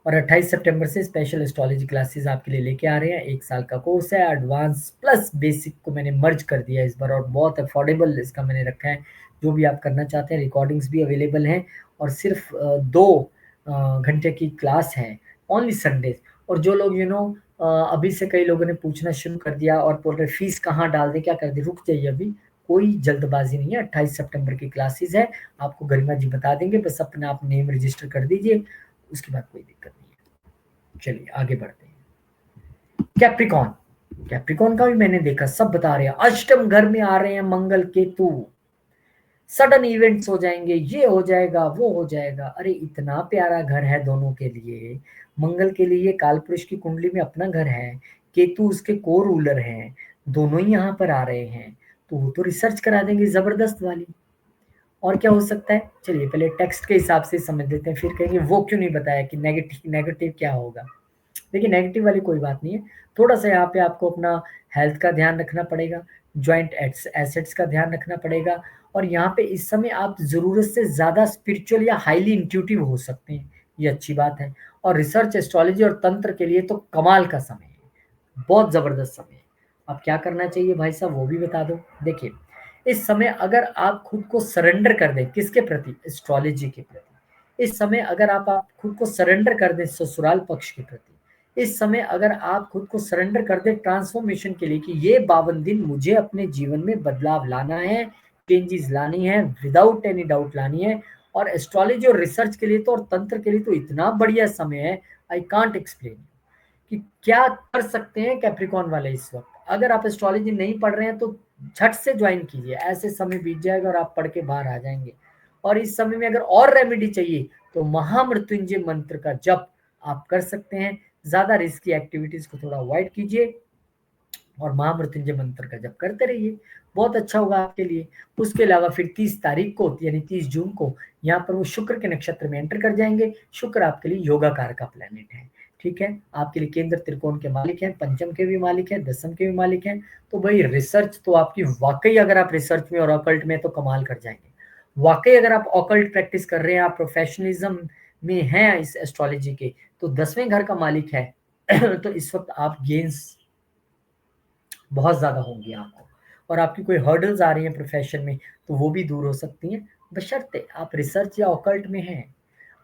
और 28 सितंबर से स्पेशल एस्ट्रोलॉजी क्लासेस आपके लिए लेके आ रहे हैं। 1 साल का कोर्स है, एडवांस प्लस बेसिक को मैंने मर्ज कर दिया इस बार, और बहुत अफोर्डेबल इसका मैंने रखा है। जो भी आप करना चाहते हैं, रिकॉर्डिंग्स भी अवेलेबल हैं, और सिर्फ 2 घंटे की क्लास है, ओनली संडेज। और जो लोग अभी से कई लोगों ने पूछना शुरू कर दिया और बोल रहे फीस कहाँ डाल दे, क्या कर दे, रुक जाइए, अभी कोई जल्दबाजी नहीं है। 28 सितंबर की क्लासेस है, आपको गरिमा जी बता देंगे, बस अपना आप नेम रजिस्टर कर दीजिए, उसके बाद कोई दिक्कत नहीं है। चलिए आगे बढ़ते हैं। कैप्रिकॉन, कैप्रिकॉन का भी मैंने देखा, सब बता रहे हैं अष्टम घर में आ रहे हैं मंगल केतु, सडन इवेंट्स हो जाएंगे, ये हो जाएगा वो हो जाएगा। अरे इतना प्यारा घर है दोनों के लिए, मंगल के लिए कालपुरुष की कुंडली में अपना घर है, केतु उसके को रूलर हैं, दोनों ही यहाँ पर आ रहे हैं। तो वो तो रिसर्च करा देंगे जबरदस्त वाली। और क्या हो सकता है, चलिए पहले टेक्स्ट के हिसाब से समझ लेते हैं, फिर कहेंगे वो क्यों नहीं बताया कि नेगेटिव नेगेटिव क्या होगा। देखिए नेगेटिव वाली कोई बात नहीं है, थोड़ा सा यहाँ पे आपको अपना हेल्थ का ध्यान रखना पड़ेगा। ज्वाइंट एसेट्स का ध्यान रखना पड़ेगा। और यहाँ पे इस समय आप ज़रूरत से ज़्यादा स्पिरिचुअल या हाईली इंट्यूटिव हो सकते हैं, ये अच्छी बात है। और रिसर्च, एस्ट्रोलॉजी और तंत्र के लिए तो कमाल का समय है, बहुत ज़बरदस्त समय है। अब क्या करना चाहिए भाई साहब, वो भी बता दो। देखिए, इस समय अगर आप खुद को सरेंडर कर दें, किसके प्रति? एस्ट्रोलॉजी के प्रति। इस समय अगर आप खुद को सरेंडर कर दें ससुराल पक्ष के प्रति, इस समय अगर आप खुद को सरेंडर कर दें ट्रांसफॉर्मेशन के लिए कि ये 52 दिन मुझे अपने जीवन में बदलाव लाना है, चेंजेस लानी है, विदाउट एनी डाउट लानी है। और एस्ट्रोलॉजी और रिसर्च के लिए तो, और तंत्र के लिए तो इतना बढ़िया समय है, आई कांट एक्सप्लेन कि क्या कर सकते हैं कैप्रिकॉन वाले इस वक्त। अगर आप एस्ट्रोलॉजी नहीं पढ़ रहे हैं तो झट से ज्वाइन कीजिए, ऐसे समय बीत जाएगा और आप पढ़ के बाहर आ जाएंगे। और इस समय में अगर और रेमेडी चाहिए तो महामृत्युंजय मंत्र का जप आप कर सकते हैं। ज्यादा रिस्की एक्टिविटीज को थोड़ा अवॉइड कीजिए और महामृत्युंजय मंत्र का जप करते रहिए, बहुत अच्छा होगा आपके लिए। उसके अलावा फिर 30 तारीख को यानी 30 जून को यहाँ पर वो शुक्र के नक्षत्र में एंटर कर जाएंगे। शुक्र आपके लिए योगाकार का प्लेनेट है, ठीक है। आपके लिए केंद्र त्रिकोण के मालिक हैं, पंचम के भी मालिक हैं, दसम के भी मालिक हैं। तो भाई रिसर्च तो आपकी वाकई, अगर आप रिसर्च में और ऑकल्ट में तो कमाल कर जाएंगे। वाकई अगर आप ऑकल्ट प्रैक्टिस कर रहे हैं, आप प्रोफेशनलिज्म में हैं इस एस्ट्रोलॉजी के, तो 10वें घर का मालिक है तो इस वक्त आप गेंस बहुत ज़्यादा होंगी आपको। और आपकी कोई हर्डल्स आ रही हैं प्रोफेशन में तो वो भी दूर हो सकती हैं, बशर्ते आप रिसर्च या ऑकल्ट में हैं।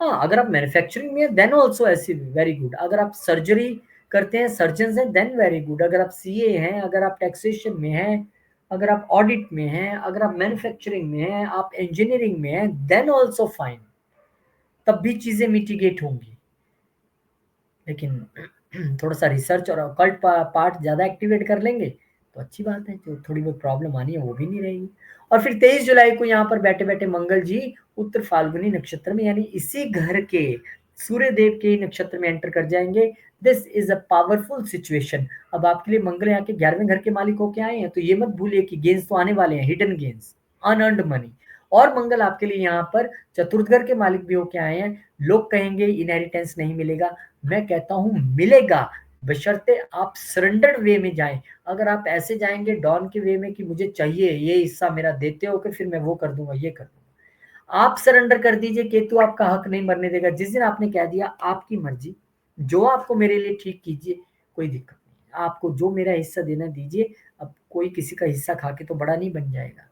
हाँ, अगर आप मैन्युफैक्चरिंग में हैं देन ऑल्सो ऐसी वेरी गुड। अगर आप सर्जरी करते हैं, सर्जन हैं, देन वेरी गुड। अगर आप सीए हैं, अगर आप टैक्सेशन में हैं, अगर आप ऑडिट में हैं, अगर आप मैन्युफैक्चरिंग में हैं, आप इंजीनियरिंग में हैं, देन ऑल्सो फाइन, तब भी चीज़ें मिटिगेट होंगी। लेकिन थोड़ा सा रिसर्च और ऑकल्ट पार्ट ज़्यादा एक्टिवेट कर लेंगे तो अच्छी बात है, जो थोड़ी बहुत प्रॉब्लम आनी है वो भी नहीं रहेगी। और फिर 23 जुलाई को यहाँ पर बैठे बैठे मंगल जी उत्तर फाल्गुनी नक्षत्र में यानी इसी घर के सूर्य देव के नक्षत्र में एंटर कर जाएंगे। This is a powerful situation. अब आपके लिए मंगल यहाँ के 11वें घर के मालिक होके आए हैं, तो ये मत भूलिए कि गेंस तो आने वाले हैं, हिडन गेंस, अनअर्न्ड मनी। और मंगल आपके लिए यहाँ पर चतुर्थ घर के मालिक भी होके आए हैं। लोग कहेंगे इनहेरिटेंस नहीं मिलेगा, मैं कहता हूं मिलेगा, बशर्ते आप सरेंडर्ड वे में जाएं। अगर आप ऐसे जाएंगे डॉन के वे में कि मुझे चाहिए ये हिस्सा मेरा देते हो कि फिर मैं वो कर दूंगा, ये कर दूंगा, आप सरेंडर कर दीजिए। केतु आपका हक नहीं मरने देगा। जिस दिन आपने कह दिया आपकी मर्जी, जो आपको मेरे लिए ठीक कीजिए, कोई दिक्कत नहीं, आपको जो मेरा हिस्सा देना दीजिए। अब कोई किसी का हिस्सा खा के तो बड़ा नहीं बन जाएगा,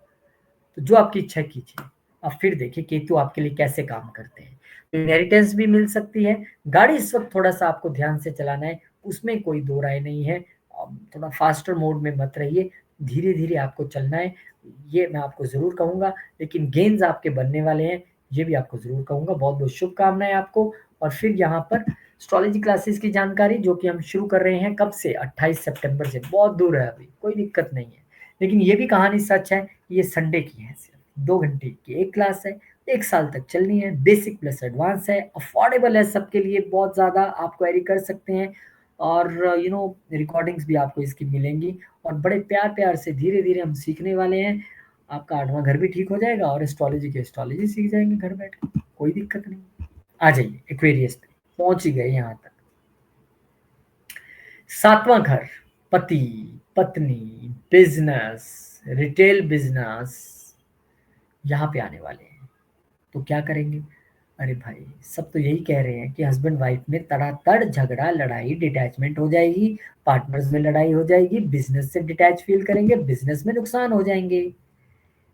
तो जो आपकी इच्छा कीजिए। अब फिर देखिए केतु आपके लिए कैसे काम करते हैं। तो इनहेरिटेंस भी मिल सकती है। गाड़ी इस वक्त थोड़ा सा आपको ध्यान से चलाना है, उसमें कोई दो राय नहीं है। थोड़ा फास्टर मोड में मत रहिए, धीरे धीरे आपको चलना है, ये मैं आपको जरूर कहूंगा। लेकिन गेंस आपके बनने वाले हैं, ये भी आपको जरूर कहूंगा। बहुत बहुत शुभकामनाएं आपको। और फिर यहाँ पर एस्ट्रोलॉजी क्लासेस की जानकारी जो कि हम शुरू कर रहे हैं, कब से? 28 सितंबर से। बहुत दूर है अभी, कोई दिक्कत नहीं है। लेकिन ये भी कहानी सच है, ये संडे की है, सिर्फ 2 घंटे की एक क्लास है, 1 साल तक चलनी है, बेसिक प्लस एडवांस है, अफोर्डेबल है सबके लिए, बहुत ज़्यादा आप क्वेरी कर सकते हैं। और रिकॉर्डिंग्स भी आपको इसकी मिलेंगी। और बड़े प्यार प्यार से धीरे धीरे हम सीखने वाले हैं। आपका 8वां घर भी ठीक हो जाएगा और एस्ट्रोलॉजी की एस्ट्रोलॉजी सीख जाएंगे घर बैठे, कोई दिक्कत नहीं। आ जाइए एक्वेरियस पे, पहुंच ही गए यहाँ तक। 7वां घर, पति, पत्नी, बिजनेस, रिटेल बिजनेस, यहाँ पे आने वाले हैं। तो क्या करेंगे? अरे भाई, सब तो यही कह रहे हैं कि हस्बैंड वाइफ में तड़ातड़ झगड़ा, लड़ाई, डिटैचमेंट हो जाएगी, पार्टनर्स में लड़ाई हो जाएगी, बिजनेस से डिटैच फील करेंगे, बिजनेस में नुकसान हो जाएंगे।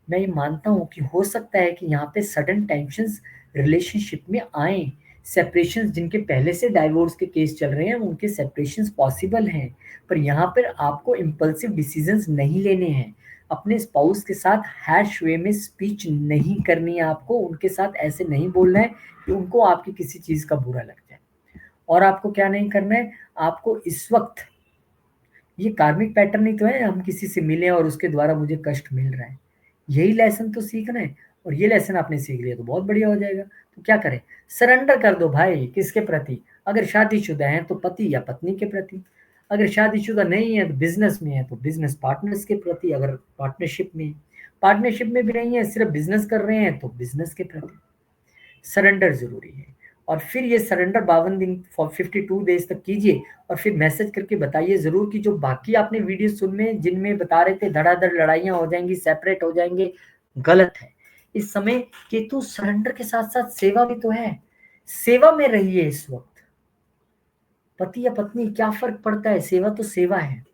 मैं ये मानता हूँ कि हो सकता है कि यहाँ पे सडन टेंशन्स रिलेशनशिप में आए, सेपरेशंस, जिनके पहले से डाइवोर्स के केस चल रहे हैं उनके सेपरेशंस पॉसिबल हैं। पर यहाँ पर आपको इम्पल्सिव डिसीजंस नहीं लेने हैं। अपने स्पाउस के साथ हैश वे में स्पीच नहीं करनी है आपको, उनके साथ ऐसे नहीं बोलना है कि उनको आपकी किसी चीज़ का बुरा लग जाए। और आपको क्या नहीं करना है, आपको इस वक्त ये कार्मिक पैटर्न ही तो है, हम किसी से मिले और उसके द्वारा मुझे कष्ट मिल रहा है, यही लेसन तो सीखना है। और ये लेसन आपने सीख लिया तो बहुत बढ़िया हो जाएगा। तो क्या करें? सरेंडर कर दो भाई। किसके प्रति? अगर शादीशुदा हैं तो पति या पत्नी के प्रति, अगर शादीशुदा नहीं है तो बिजनेस में है तो बिजनेस पार्टनर्स के प्रति, अगर पार्टनरशिप में, पार्टनरशिप में भी नहीं है सिर्फ बिजनेस कर रहे हैं तो बिजनेस के प्रति। सरेंडर जरूरी है। और फिर ये सरेंडर 52 दिन फॉर 52 डेज तक कीजिए और फिर मैसेज करके बताइए ज़रूर कि जो बाकी आपने वीडियो सुने जिनमें बता रहे थे धड़ाधड़ लड़ाइयाँ हो जाएँगी, सेपरेट हो जाएँगे, गलत है। इस समय केतु सरेंडर के साथ-साथ सेवा भी तो है। सेवा में रहिए इस वक़्त। पति या पत्नी क्या फ़र्क पड़ता है, सेवा तो सेवा है।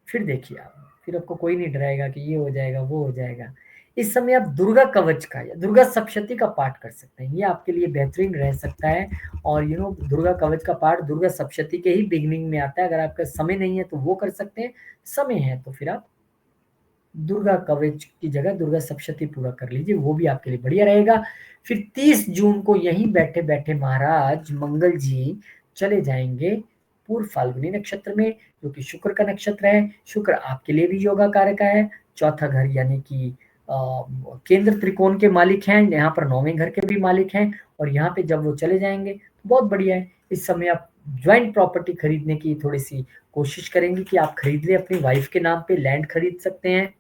फिर देखिए आप, फिर आपको कोई नहीं डराएगा कि ये हो जाएगा, वो हो जाएगा। इस समय आप दुर्गा कवच का या दुर्गा सप्तशती का पाठ कर सकते हैं, ये आपके लिए बेहतरीन रह सकता है। और दुर्गा कवच का पाठ दुर्गा सप्तशती के ही बिगिनिंग में आता है। अगर आपका समय नहीं है तो वो कर सकते हैं, समय है तो फिर आप दुर्गा कवच की जगह दुर्गा सप्तशती पूरा कर लीजिए, वो भी आपके लिए बढ़िया रहेगा। फिर 30 जून को यहीं बैठे-बैठे महाराज मंगल जी चले जाएँगे पूर्व फाल्गुनी नक्षत्र में, जो कि शुक्र का नक्षत्र है। शुक्र आपके लिए भी योगा कारक है, चौथा घर यानी कि अ, केंद्र त्रिकोण के मालिक हैं, यहाँ पर 9वें घर के भी मालिक हैं और यहाँ पे जब वो चले जाएँगे तो बहुत बढ़िया है। इस समय आप जॉइंट प्रॉपर्टी खरीदने की थोड़ी-सी कोशिश करेंगे कि आप खरीद लें, अपनी वाइफ के नाम पे लैंड खरीद सकते हैं।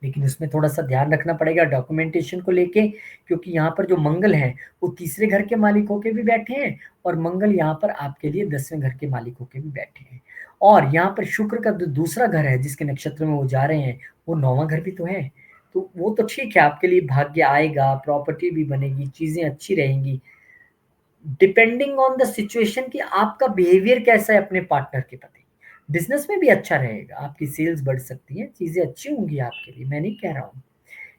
लेकिन उसमें थोड़ा-सा ध्यान रखना पड़ेगा डॉक्यूमेंटेशन को लेके, क्योंकि यहाँ पर जो मंगल हैं, वो तीसरे घर के मालिक होके भी बैठे हैं और मंगल यहाँ पर आपके लिए 10वें घर के मालिक होके भी बैठे हैं। और यहाँ पर शुक्र का जो दूसरा घर है, जिसके नक्षत्र में वो जा रहे हैं, वो 9वां घर भी तो है। तो वो तो ठीक है, आपके लिए भाग्य आएगा, प्रॉपर्टी भी बनेगी, चीज़ें अच्छी रहेंगी। डिपेंडिंग ऑन द सिचुएशन कि आपका बिहेवियर कैसा है अपने पार्टनर के प्रति। बिज़नेस में भी अच्छा रहेगा, आपकी सेल्स बढ़ सकती हैं, चीज़ें अच्छी होंगी आपके लिए, मैं नहीं कह रहा हूँ।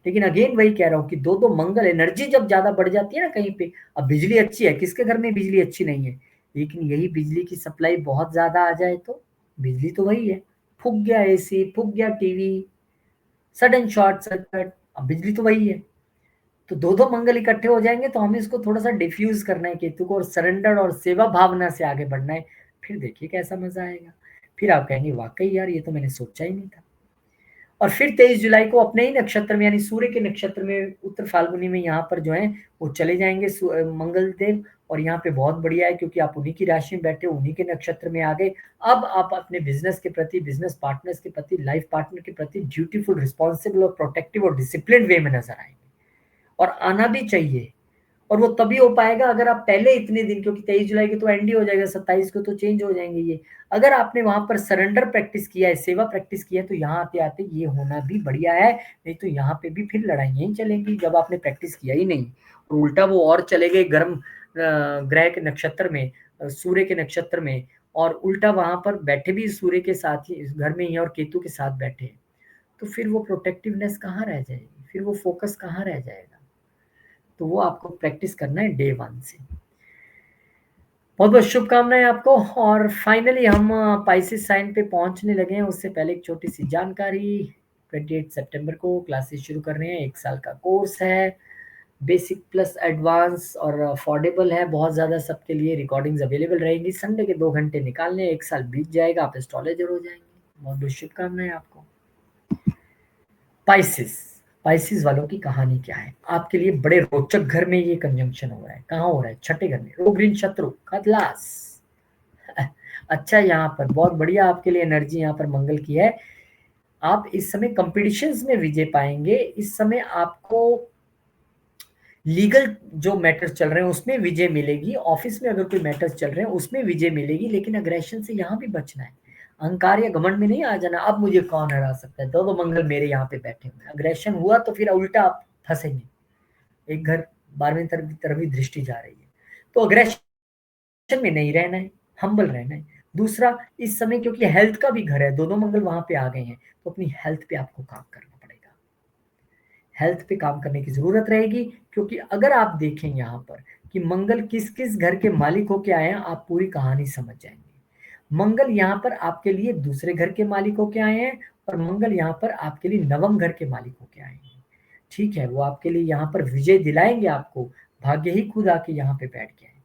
लेकिन अगेन वही कह रहा हूँ कि 2-2 मंगल एनर्जी जब ज़्यादा बढ़ जाती है ना कहीं पे, अब बिजली अच्छी है, किसके घर में बिजली अच्छी नहीं है? लेकिन यही बिजली की सप्लाई बहुत ज़्यादा आ जाए तो? बिजली तो वही है, फूँक गया एसी, फूँक गया टीवी, सडन शॉर्ट सर्किट, अब बिजली तो वही है। तो 2-2 मंगल इकट्ठे हो जाएँगे तो हमें इसको थोड़ा-सा डिफ्यूज़ करना है केतु को और सरेंडर और सेवा भावना से आगे बढ़ना है। फिर देखिए कैसा मज़ा आएगा। फिर आप कहेंगे वाक़ई यार ये तो मैंने सोचा ही नहीं था। और फिर 23 जुलाई को अपने ही नक्षत्र में यानी सूर्य के नक्षत्र में उत्तर फाल्गुनी में यहाँ पर जो है वो चले जाएँगे मंगल देव और यहाँ पे बहुत बढ़िया है क्योंकि आप उन्हीं की राशि में बैठे हो, उन्हीं के नक्षत्र में आ गए। अब आप अपने बिज़नेस के प्रति, बिज़नेस पार्टनर्स के प्रति, लाइफ़ पार्टनर के प्रति ड्यूटीफुल, रिस्पॉन्सिबल और प्रोटेक्टिव और डिसिप्लिन्ड वे में नज़र आएँगे। और आना भी चाहिए और वो तभी हो पाएगा अगर आप पहले इतने दिन क्योंकि 23 जुलाई को तो एंड ही हो जाएगा, 27 को तो चेंज हो जाएँगे ये। अगर आपने वहाँ पर सरेंडर प्रैक्टिस किया है, सेवा प्रैक्टिस की है, तो यहाँ आते-आते ये होना भी बढ़िया है, नहीं तो यहाँ पे भी फिर लड़ाइयाँ ही चलेंगी जब आपने प्रैक्टिस किया ही नहीं। और उल्टा वो और चले गए गर्म ग्रह के नक्षत्र में सूर्य के नक्षत्र में और उल्टा वहाँ पर बैठे भी सूर्य के साथ ही इस घर में ही हैं और केतु के साथ बैठे हैं। तो फिर वो प्रोटेक्टिवनेस कहाँ रह जाएगी? फिर वो फ़ोकस कहाँ रह जाएगा? तो वो आपको प्रैक्टिस करना है डे 1 से। बहुत-बहुत शुभकामनाएँ आपको और फाइनली हम पाइसेस साइन पे पहुँचने लगे हैं, उससे पहले एक छोटी-सी जानकारी 28 सितंबर को क्लासेस शुरू कर रहे हैं, 1 साल का कोर्स है, बेसिक प्लस एडवांस और अफोर्डेबल है बहुत ज़्यादा सबके लिए, रिकॉर्डिंग्स अवेलेबल रहेंगी, संडे के 2 घंटे निकालने हैं, 1 साल बीत जाएगा, आप एस्ट्रोलॉजर हो जाएँगे। बहुत-बहुत शुभकामनाएँ आपको। पाइसेस पाइसेस वालों की कहानी क्या है? आपके लिए बड़े रोचक घर में ये कंजंक्शन हो रहा है। कहाँ हो रहा है? छठे घर में। रोग ऋण शत्रु का क्लास। अच्छा यहाँ पर बहुत बढ़िया आपके लिए एनर्जी यहाँ पर मंगल की है। आप इस समय कॉम्पिटिशन्स में विजय पाएँगे। इस समय आपको लीगल जो मैटर्स चल रहे हैं उसमें विजय मिलेगी। ऑफ़िस में अगर कोई मैटर्स चल रहे हैं उसमें विजय मिलेगी लेकिन अग्रेशन से यहाँ भी बचना है। अहंकार या घमंड में नहीं आ जाना, अब मुझे कौन हरा सकता है? 2-2 मंगल मेरे यहाँ पे बैठे हुए हैं। अग्रेशन हुआ तो फिर उल्टा आप फँसेंगे। एक घर 12वें तरफ ही दृष्टि जा रही है। तो अग्रेशन में नहीं रहना है, हम्बल रहना है। दूसरा इस समय क्योंकि हेल्थ का भी घर है, 2-2 मंगल वहाँ पे आ गए हैं, तो अपनी हेल्थ पे आपको काम करना पड़ेगा। हेल्थ पे काम करने की ज़रूरत रहेगी क्योंकि अगर आप देखें यहाँ पर कि मंगल किस-किस घर के मालिक होके आए हैं, आप पूरी कहानी समझ जाएँगे। मंगल यहाँ पर आपके लिए दूसरे घर के मालिक होके आए हैं और मंगल यहाँ पर आपके लिए नवम घर के मालिक होके आए हैं। ठीक है, वो आपके लिए यहाँ पर विजय दिलाएँगे आपको, भाग्य ही खुद आके यहाँ पे बैठ गया है।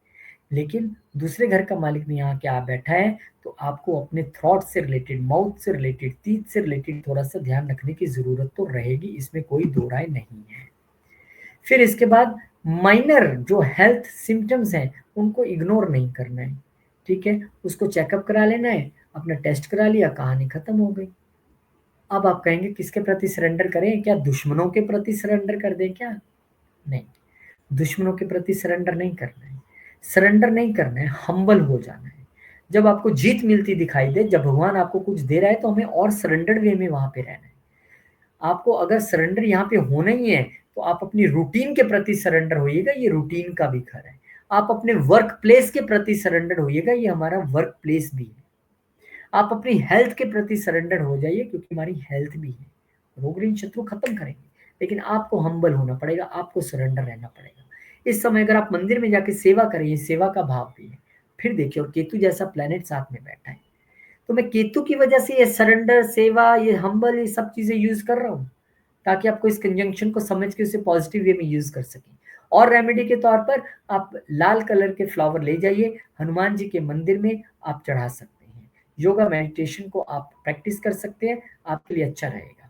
लेकिन दूसरे घर का मालिक भी यहाँ के आ बैठा है, तो आपको अपने थॉट से रिलेटेड, माउथ से रिलेटेड, तीत से रिलेटेड थोड़ा-सा ध्यान रखने की ज़रूरत तो रहेगी, इसमें कोई दो राय नहीं है। फिर इसके बाद माइनर जो हेल्थ सिम्पटम्स हैं, उनको इग्नोर नहीं करना है, ठीक है? उसको चेकअप करा लेना है, अपना टेस्ट करा लिया, कहानी खत्म हो गई। अब आप कहेंगे किसके प्रति सरेंडर करें? क्या दुश्मनों के प्रति सरेंडर कर दें क्या? नहीं। दुश्मनों के प्रति सरेंडर नहीं करना है, सरेंडर नहीं करना है, हम्बल हो जाना है। जब आपको जीत मिलती दिखाई दे, जब भगवान आपको कुछ दे रहा है, तो हमें और सरेंडर्ड वे में वहाँ पे रहना है। आपको अगर सरेंडर यहाँ पे होना ही है, तो आप अपनी रूटीन के प्रति सरेंडर होइएगा, ये रूटीन का भी घर है। आप अपने वर्क प्लेस के प्रति सरेंडर होइएगा, ये हमारा वर्क प्लेस भी है। आप अपनी हेल्थ के प्रति सरेंडर हो जाइए, क्योंकि हमारी हेल्थ भी है। रोग ऋण शत्रु खत्म करेंगे, लेकिन आपको हम्बल होना पड़ेगा, आपको सरेंडर रहना पड़ेगा। इस समय अगर आप मंदिर में जाके सेवा करें, ये सेवा का भाव भी है। फिर देखिए, और केतु जैसा प्लेनेट साथ में बैठा है, तो मैं केतु की वजह से ये सरेंडर, सेवा, ये हम्बल, ये सब चीजें यूज कर रहा हूँ, ताकि आपको इस कंजंक्शन को समझ के उसे पॉजिटिव वे में यूज कर सकें। और रेमेडी के तौर पर आप लाल कलर के फ्लावर ले जाइए, हनुमान जी के मंदिर में आप चढ़ा सकते हैं। योगा मेडिटेशन को आप प्रैक्टिस कर सकते हैं, आपके लिए अच्छा रहेगा।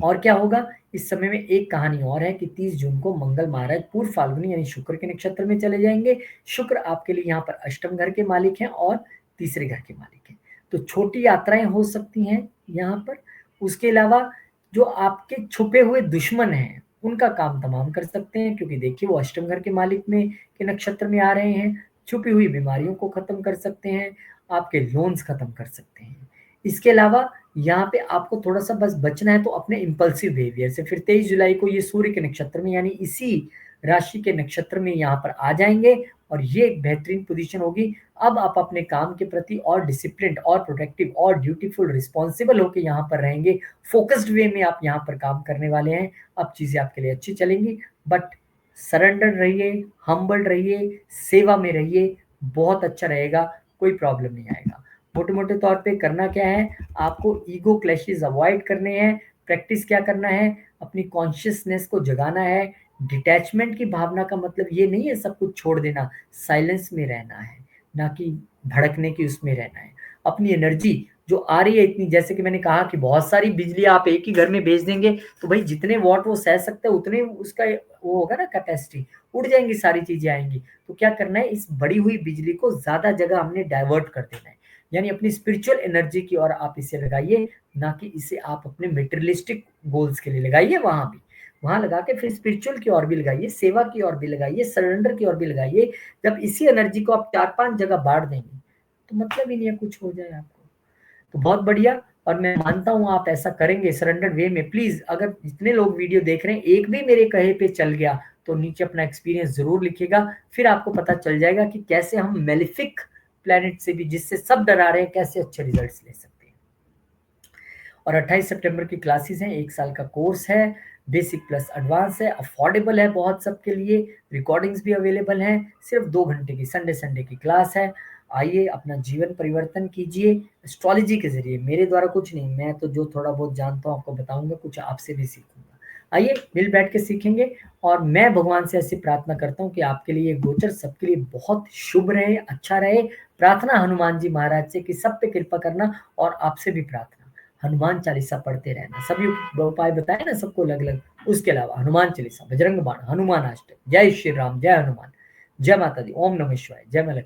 और क्या होगा इस समय में, एक कहानी और है कि 30 जून को मंगल महाराज पूर्व फाल्गुनी यानी शुक्र के नक्षत्र में चले जाएंगे। शुक्र आपके लिए यहाँ पर अष्टम घर के मालिक हैं और तीसरे घर के मालिक हैं, तो छोटी यात्राएं हो सकती हैं यहाँ पर। उसके अलावा जो आपके छुपे हुए दुश्मन हैं, उनका काम तमाम कर सकते हैं, क्योंकि देखिए वो अष्टम घर के मालिक में के नक्षत्र में आ रहे हैं। छुपी हुई बीमारियों को खत्म कर सकते हैं, आपके लोन्स खत्म कर सकते हैं। इसके अलावा यहाँ पे आपको थोड़ा सा बस बचना है, तो अपने इम्पल्सिव बिहेवियर से। फिर 23 जुलाई को ये सूर्य के नक्षत्र में यानी इसी राशि के नक्षत्र में यहाँ पर आ जाएंगे, और ये एक बेहतरीन पोजीशन होगी। अब आप अपने काम के प्रति और डिसिप्लिन और प्रोटेक्टिव और ड्यूटीफुल रिस्पॉन्सिबल होकर यहाँ पर रहेंगे। फोकस्ड वे में आप यहाँ पर काम करने वाले हैं। अब चीजें आपके लिए अच्छी चलेंगी, बट सरेंडर रहिए, हम्बल रहिए, सेवा में रहिए, बहुत अच्छा रहेगा, कोई प्रॉब्लम नहीं आएगा। मोटे मोटे तौर पे करना क्या है, आपको ईगो क्लैशेस अवॉइड करने हैं। प्रैक्टिस क्या करना है, अपनी कॉन्शियसनेस को जगाना है। डिटैचमेंट की भावना का मतलब ये नहीं है सब कुछ छोड़ देना, साइलेंस में रहना है, ना कि भड़कने की उसमें रहना है। अपनी एनर्जी जो आ रही है इतनी, जैसे कि मैंने कहा कि बहुत सारी बिजली आप एक ही घर में भेज देंगे, तो भाई जितने वॉट वो सह सकता है उतने उसका वो होगा ना कैपेसिटी, उड़ जाएंगी, सारी चीजें आएंगी। तो क्या करना है, इस बड़ी हुई बिजली को ज्यादा जगह हमने डाइवर्ट कर देना है, यानी अपनी स्पिरिचुअल एनर्जी की ओर आप इसे लगाइए, ना कि इसे आप अपने मेटेरियलिस्टिक गोल्स के लिए लगाइए। वहां भी वहां लगा के फिर स्पिरिचुअल की ओर भी लगाइए, सेवा की ओर भी लगाइए, सरेंडर की ओर भी लगाइए। जब इसी एनर्जी को आप 4-5 जगह बांट देंगे, तो मतलब ही नहीं है कुछ हो जाए आपको, तो बहुत बढ़िया। और मैं मानता हूं आप ऐसा करेंगे सरेंडर वे में। प्लीज, अगर जितने लोग वीडियो देख रहे हैं, एक भी मेरे कहे पे चल गया, तो नीचे अपना एक्सपीरियंस जरूर लिखिएगा। फिर आपको पता चल जाएगा कि कैसे हम मेलिफिक प्लेनेट से भी, जिससे सब डरा रहे हैं, कैसे अच्छे रिजल्ट्स ले सकते हैं। और 28 सितंबर की क्लासेस हैं, 1 साल का कोर्स है, बेसिक प्लस एडवांस है, अफोर्डेबल है बहुत सबके लिए। रिकॉर्डिंग्स भी अवेलेबल हैं, सिर्फ 2 घंटे की संडे संडे की क्लास है। आइए, अपना जीवन परिवर्तन कीजिए एस्ट्रोलॉजी के जरिए। मेरे द्वारा कुछ नहीं, मैं तो जो थोड़ा बहुत जानता हूँ आपको बताऊंगा, कुछ आपसे भी सीखूंगा। आइए मिल बैठ के सीखेंगे। और मैं भगवान से ऐसी प्रार्थना करता हूँ कि आपके लिए गोचर सबके लिए बहुत शुभ रहे, अच्छा रहे। प्रार्थना हनुमान जी महाराज से कि सब पे कृपा करना, और आपसे भी प्रार्थना हनुमान चालीसा पढ़ते रहना। सभी उपाय बताए ना सबको अलग अलग, उसके अलावा हनुमान चालीसा, बजरंग बाण, हनुमान अष्टक, जय श्री राम, जय हनुमान, जय माता दी, ओम नमः शिवाय, जय माता।